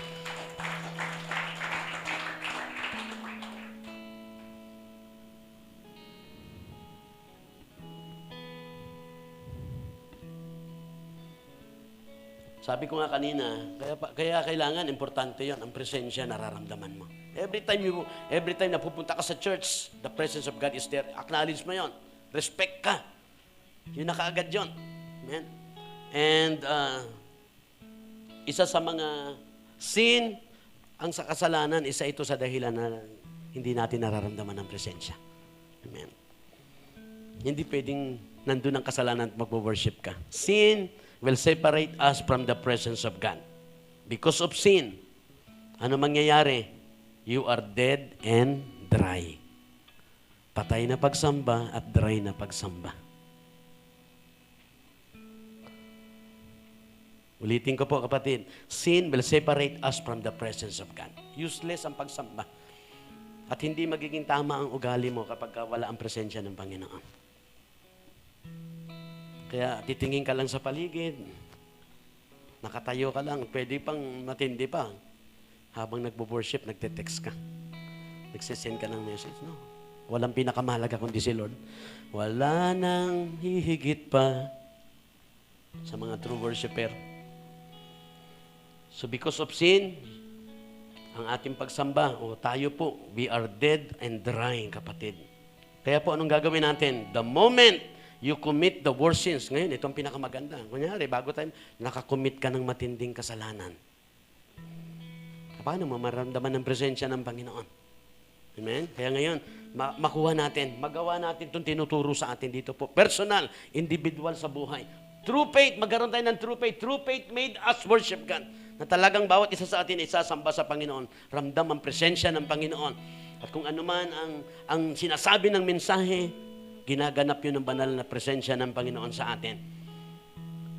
Sabi ko nga kanina, kaya kailangan, importante yon, ang presensya, nararamdaman mo. Every time na pupunta ka sa church, the presence of God is there. Acknowledge mo yon. Respect ka. Yun na kaagad yun. Amen? And, isa sa mga sin, ang sa kasalanan, isa ito sa dahilan na hindi natin nararamdaman ang presensya. Amen. Hindi pwedeng nandun ang kasalanan at mag-worship ka. Sin will separate us from the presence of God. Because of sin, ano mangyayari? You are dead and dry. Patay na pagsamba at dry na pagsamba. Ulitin ko po kapatid, sin will separate us from the presence of God. Useless ang pagsamba. At hindi magiging tama ang ugali mo kapag wala ang presensya ng Panginoon. Kaya titingin ka lang sa paligid, nakatayo ka lang, pwede pang matindi pa. Habang nagbo-worship, nagte-text ka. Nagsisend ka ng message, no? Walang pinakamahalaga kundi si Lord. Wala nang hihigit pa sa mga true worshiper. So because of sin, ang ating pagsamba, tayo po, we are dead and drying, kapatid. Kaya po, anong gagawin natin? The moment you commit the worst sins, ngayon, ito ang pinakamaganda. Kunyari, bago tayo, nakakommit ka ng matinding kasalanan. Paano mo maramdaman ang presensya ng Panginoon? Amen? Kaya ngayon, makuha natin, magawa natin itong tinuturo sa atin dito po. Personal, individual sa buhay. True faith, magkaroon tayo ng true faith. True faith made us worship God. Na talagang bawat isa sa atin isasamba sa Panginoon. Ramdam ang presensya ng Panginoon. At kung ano man ang sinasabi ng mensahe, ginaganap yun ng banal na presensya ng Panginoon sa atin.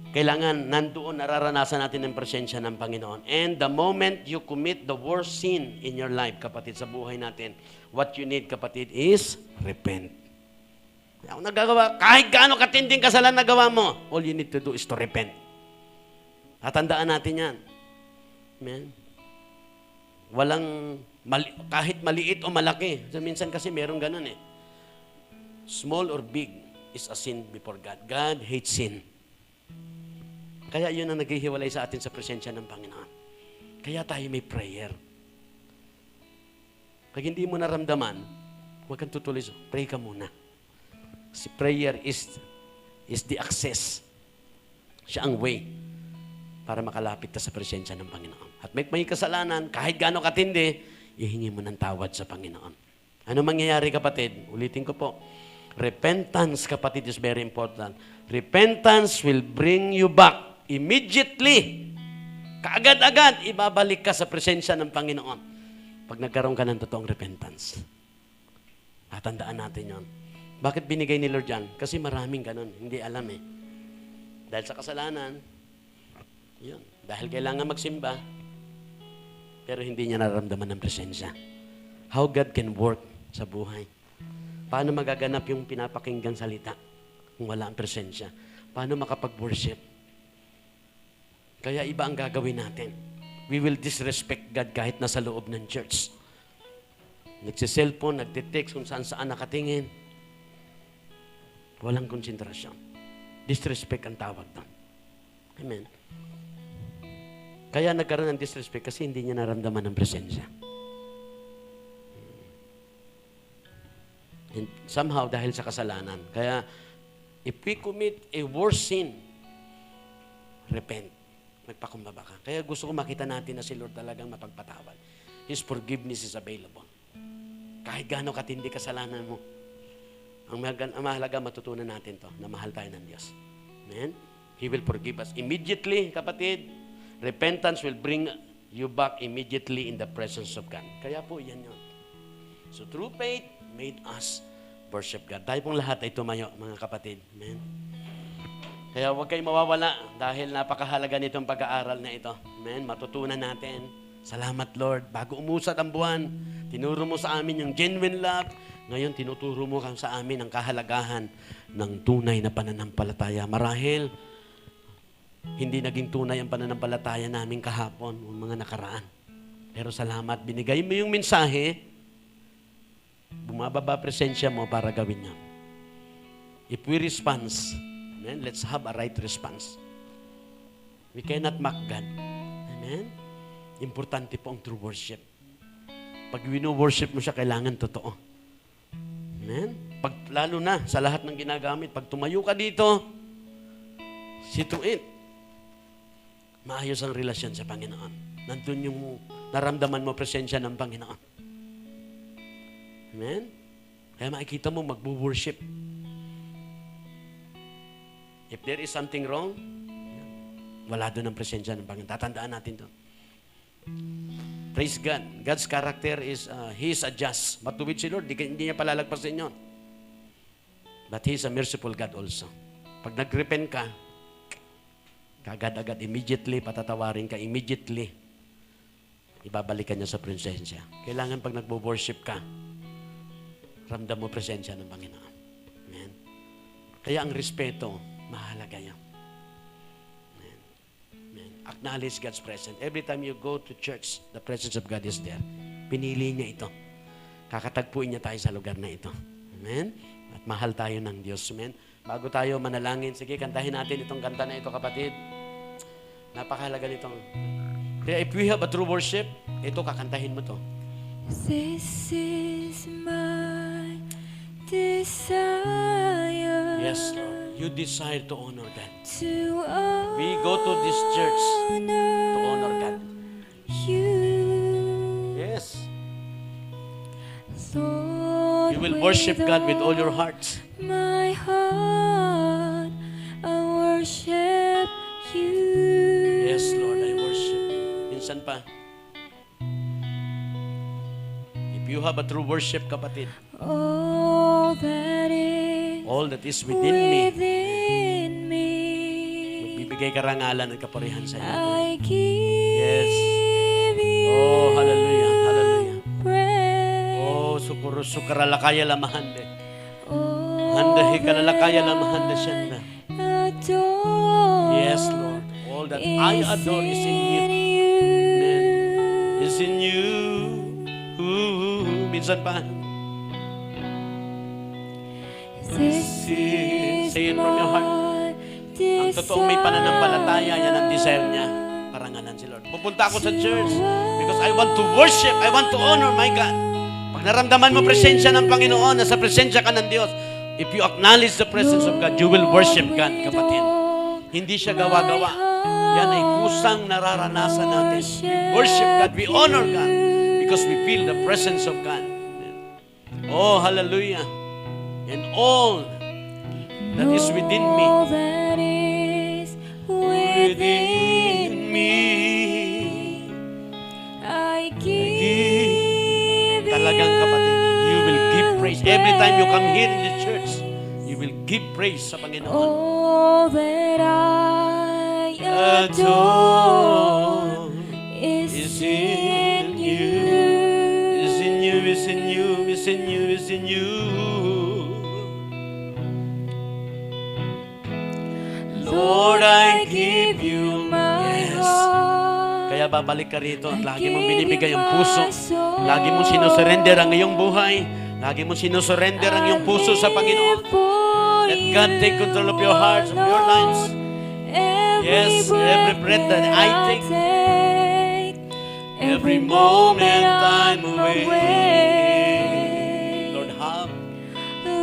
Kailangan nandoon nararanasan natin ang presensya ng Panginoon. And the moment you commit the worst sin in your life, kapatid, sa buhay natin, what you need, kapatid, is repent. Kung nagagawa, kahit gaano katinding kasalanan nagawa mo, all you need to do is to repent. At tandaan natin yan. Amen. Walang, kahit maliit o malaki. So, minsan kasi meron ganun eh. Small or big is a sin before God. God hates sin. Kaya yun ang naghihiwalay sa atin sa presensya ng Panginoon. Kaya tayo may prayer. Pag hindi mo naramdaman, huwag kang tutuloy. Pray ka muna. Si prayer is the access. Siya ang way para makalapit ka sa presensya ng Panginoon. At may kasalanan, kahit gaano katindi, ihingi mo ng tawad sa Panginoon. Ano mangyayari, kapatid? Ulitin ko po. Repentance, kapatid, is very important. Repentance will bring you back immediately. Kaagad-agad, ibabalik ka sa presensya ng Panginoon. Pag nagkaroon ka ng totoong repentance. Tandaan natin yon. Bakit binigay ni Lord yan? Kasi maraming ganun. Hindi alam eh. Dahil sa kasalanan, yun. Dahil kailangan magsimba, pero hindi niya nararamdaman ng presensya. How God can work sa buhay. Paano magaganap yung pinapakinggang salita kung wala ang presensya? Paano makapag-worship? Kaya iba ang gagawin natin. We will disrespect God kahit nasa loob ng church. Nagsiselfone, nagtitext kung saan-saan nakatingin. Walang konsentrasyon. Disrespect ang tawag doon. Amen. Kaya nagkaroon ng disrespect kasi hindi niya naramdaman ng presensya. And somehow, dahil sa kasalanan. Kaya, if we commit a worse sin, repent. Magpakumbaba ka. Kaya gusto ko makita natin na si Lord talagang mapagpatawad. His forgiveness is available. Kahit gaano katindi kasalanan mo. Ang mahalaga, matutunan natin to na mahal tayo ng Diyos. Amen? He will forgive us. Immediately, kapatid, repentance will bring you back immediately in the presence of God. Kaya po, yan yun. So, true faith made us worship God. Tayo pong lahat ay tumayo, mga kapatid. Amen? Kaya huwag kayong mawawala dahil napakahalaga nitong pag-aaral na ito. Amen? Matutunan natin. Salamat, Lord. Bago umusad ang buwan, tinuro mo sa amin yung genuine love. Ngayon, tinuturo mo sa amin ang kahalagahan ng tunay na pananampalataya. Marahil, hindi naging tunay ang pananampalataya namin kahapon o mga nakaraan. Pero salamat, binigay mo yung mensahe, bumababa presensya mo para gawin niya. If we respond, amen, let's have a right response. We cannot mock God. Amen? Importante po ang true worship. Pag wino-worship mo siya, kailangan totoo. Amen? Pag, lalo na sa lahat ng ginagamit, pag tumayo ka dito, situin. Maayos ang relasyon sa Panginoon. Nandun yung naramdaman mo presensya ng Panginoon. Amen? Kaya makikita mo, magbo-worship. If there is something wrong, wala doon ang presensya ng Panginoon. Tatandaan natin doon. Praise God. God's character is, He is a just. Matuwid si Lord, hindi niya palalagpasin yun. But He is a merciful God also. Pag nag-repent ka, kagad-agad, immediately, patatawarin ka, immediately, ibabalikan niya sa presensya. Kailangan pag nagbo-worship ka, ramdam mo presensya ng Panginoon. Amen. Kaya ang respeto, mahalaga yan. Amen. Amen. Acknowledge God's presence. Every time you go to church, the presence of God is there. Pinili niya ito. Kakatagpuin niya tayo sa lugar na ito. Amen. At mahal tayo ng Diyos. Amen. Bago tayo manalangin, sige, kantahin natin itong kanta na ito, kapatid. Napakahalaga nitong. Kaya if we have a true worship, ito, kakantahin mo to. This is my desire. Yes, Lord. You desire to honor God. To We go to this church to honor God. you. Yes. Lord, You will worship God with all your hearts. my heart, I worship you. Yes, Lord, I worship. Minsan pa. If you have a true worship, kapatid, All that is within me, within me, magbibigay karangalan at kapurihan sa iyo. I give Yes. you Oh, hallelujah, hallelujah. praise. Oh, sukaralakaya lamahande. Oh, Handa hikalalakaya lamahande siyanda. adore Yes, Lord. All that I adore is in you. Amen. Is in you. Minsan pa. This is Say it from your heart. my Ang totoong may pananampalataya, yan ang desire niya. Parangalan si Lord. Pupunta ako sa church because I want to worship, I want to honor my God. Pag naramdaman mo presensya ng Panginoon, nasa presensya ka ng Diyos, if you acknowledge the presence of God, you will worship God, kapatid. Hindi siya gawa-gawa. Yan ay kusang nararanasan natin. We worship God, we honor God because we feel the presence of God. Oh, hallelujah. And all that is within me, All that is within me, I give talagang kapatid, you will give praise. Every time you come here in the church, you will give praise sa Panginoon. all that I adore is in you. Is in you, is in you, is in you, is in you. Lord, I give you my Yes. heart. Kaya babalik ka rito at lagi mong binibigay ang puso. Lagi mong sinusurrender ang iyong buhay. Lagi mong sinusurrender ang iyong puso sa Panginoon. Let God take control of your hearts, of your lives. Yes, every breath that I take, every moment I'm away.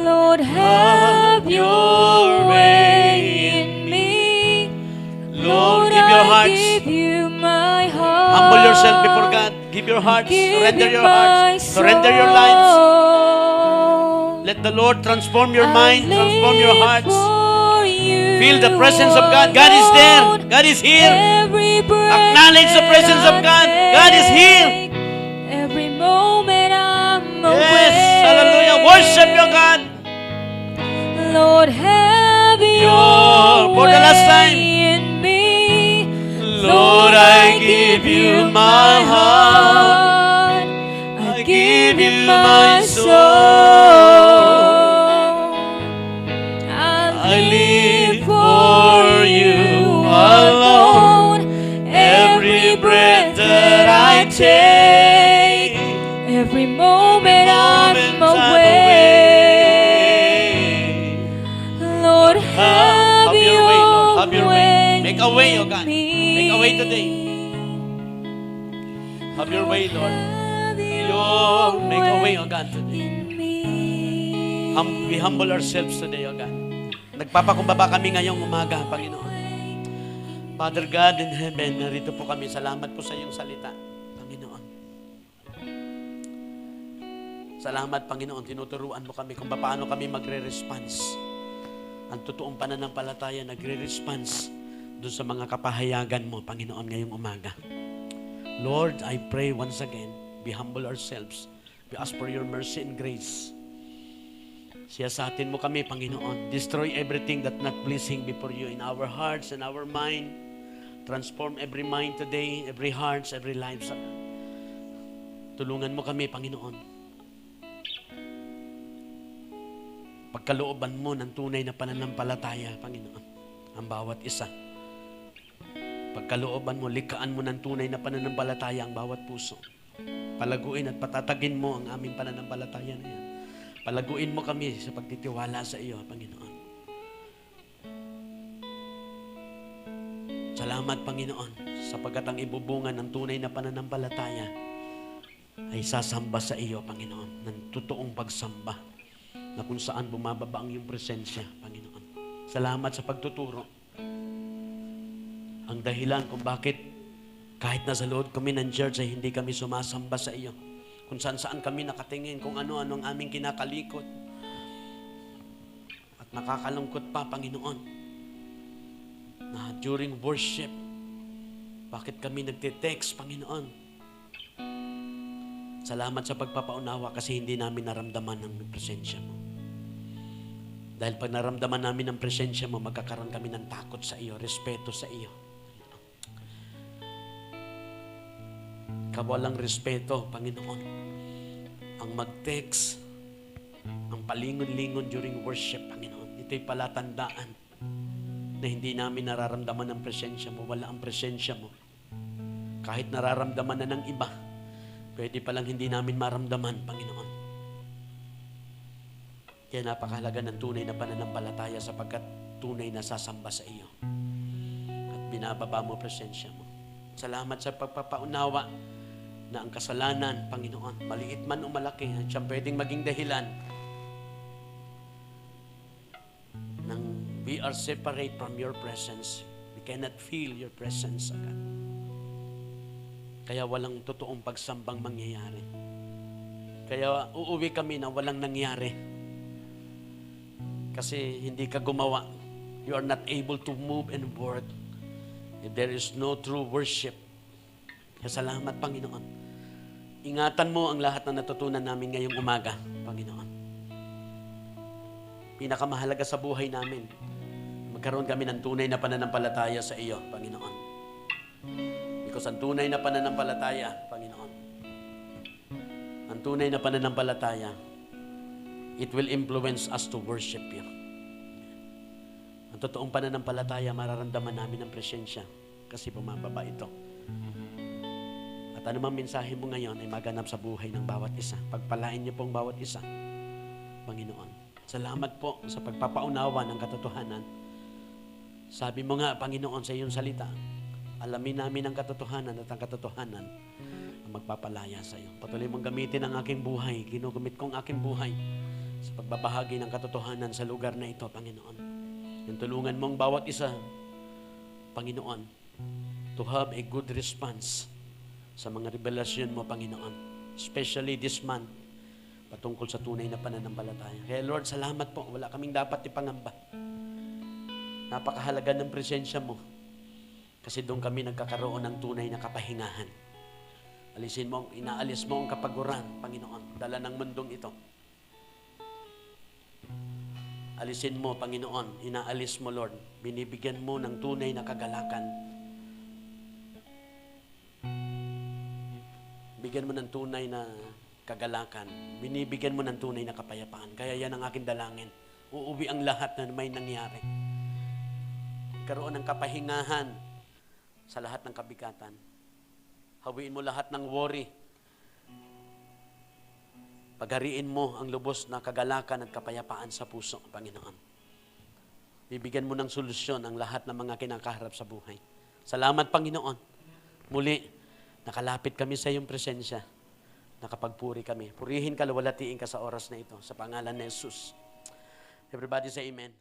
Lord, have your way in me. Lord, give your hearts. Give you my heart. Humble yourself before God. Give your hearts. Surrender your hearts. Surrender your lives. Let the Lord transform your mind, transform your hearts. Feel the presence of God. God is there. God is here. Acknowledge the presence of God. God is here. Every moment I'm Yes, hallelujah. Worship your God. Lord, have your For the last time. way in me. Lord, I give you my heart. I give you my soul. I live for you alone. Every breath that I take, every moment I'm away. Lord, have your way, Lord. Have your way. Make a way, O God. Make a way today. Have your way, Lord. Make a way, O God, today. We humble ourselves today, O God. Nagpapakumbaba kami ngayong umaga, Panginoon. Father God in heaven, narito po kami. Salamat po sa iyong salita, Panginoon. Salamat, Panginoon, tinuturuan mo kami kung paano kami magre-response. Ang totoong pananampalataya, nagre-response doon sa mga kapahayagan mo, Panginoon, ngayong umaga. Lord, I pray once again, we humble ourselves. We ask for your mercy and grace. Siyasatin mo kami, Panginoon. Destroy everything that not pleasing before you in our hearts and our mind. Transform every mind today, every hearts, every lives. Tulungan mo kami, Panginoon. Pagkalooban mo ng tunay na pananampalataya, Panginoon, ang bawat isa. Pagkalooban mo, likaan mo ng tunay na pananampalataya ang bawat puso. Palaguin at patatagin mo ang aming pananampalataya na yan. Palaguin mo kami sa pagtitiwala sa iyo, Panginoon. Salamat, Panginoon, sapagkat ang ibubungan ng tunay na pananampalataya ay sasamba sa iyo, Panginoon, ng totoong pagsamba na kung saan bumababa ang iyong presensya, Panginoon. Salamat sa pagtuturo. Ang dahilan kung bakit kahit nasa loob kami ng church ay hindi kami sumasamba sa iyo. Kung saan kami nakatingin, kung ano-ano ang aming kinakalikot. At nakakalungkot pa, Panginoon, na during worship, bakit kami nagtitext, Panginoon? Salamat sa pagpapaunawa kasi hindi namin naramdaman ang presensya mo. Dahil pag naramdaman namin ang presensya mo, magkakaroon kami ng takot sa iyo, respeto sa iyo. Kawalang respeto, Panginoon. Ang mag-text, ang palingon-lingon during worship, Panginoon. Ito'y palatandaan na hindi namin nararamdaman ang presensya mo. Wala ang presensya mo. Kahit nararamdaman na ng iba, pwede palang hindi namin maramdaman, Panginoon. Kaya napakahalaga ng tunay na pananampalataya sapagkat tunay na sasamba sa iyo. At binababa mo presensya mo. Salamat sa pagpapaunawa na ang kasalanan, Panginoon, maliit man o malaki, at siyang pwedeng maging dahilan nang we are separate from your presence. We cannot feel your presence, God. Kaya walang totoong pagsambang mangyayari. Kaya uuwi kami na walang nangyari. Kasi hindi ka gumawa. You are not able to move and work if there is no true worship. Kaya salamat, Panginoon. Ingatan mo ang lahat na natutunan namin ngayong umaga, Panginoon. Pinakamahalaga sa buhay namin, magkaroon kami ng tunay na pananampalataya sa iyo, Panginoon. Because ang tunay na pananampalataya, Panginoon, ang tunay na pananampalataya, it will influence us to worship you. Ang totoong pananampalataya, mararamdaman namin ang presensya kasi bumababa ito. At anumang mensahe mo ngayon ay maganap sa buhay ng bawat isa. Pagpalain niyo pong bawat isa, Panginoon. Salamat po sa pagpapaunawa ng katotohanan. Sabi mo nga, Panginoon, sa iyong salita, alamin namin ang katotohanan at ang katotohanan ang magpapalaya sa iyo. Patuloy mong gamitin ang aking buhay. Ginugumit kong aking buhay sa pagbabahagi ng katotohanan sa lugar na ito, Panginoon. Yung tulungan mong bawat isa, Panginoon, to have a good response sa mga revelasyon mo, Panginoon. Especially this month, patungkol sa tunay na pananampalataya. Kaya Lord, salamat po. Wala kaming dapat ipangamba. Napakahalaga ng presensya mo. Kasi doon kami nagkakaroon ng tunay na kapahingahan. Inaalis mo ang kapaguran, Panginoon. Dala ng mundong ito. Alisin mo, Panginoon. Inaalis mo, Lord. Binibigyan mo ng tunay na kagalakan. Bigyan mo ng tunay na kagalakan. Binibigyan mo ng tunay na kapayapaan. Kaya yan ang aking dalangin. Uuwi ang lahat na may nangyari. Karoon ng kapahingahan sa lahat ng kabigatan. Hawiin mo lahat ng worry. Paghariin mo ang lubos na kagalakan at kapayapaan sa puso, Panginoon. Bibigyan mo ng solusyon ang lahat ng mga kinakaharap sa buhay. Salamat, Panginoon. Muli, nakalapit kami sa iyong presensya. Nakapagpuri kami. Purihin ka, luwalhatiin ka sa oras na ito. Sa pangalan ni Jesus. Everybody say amen.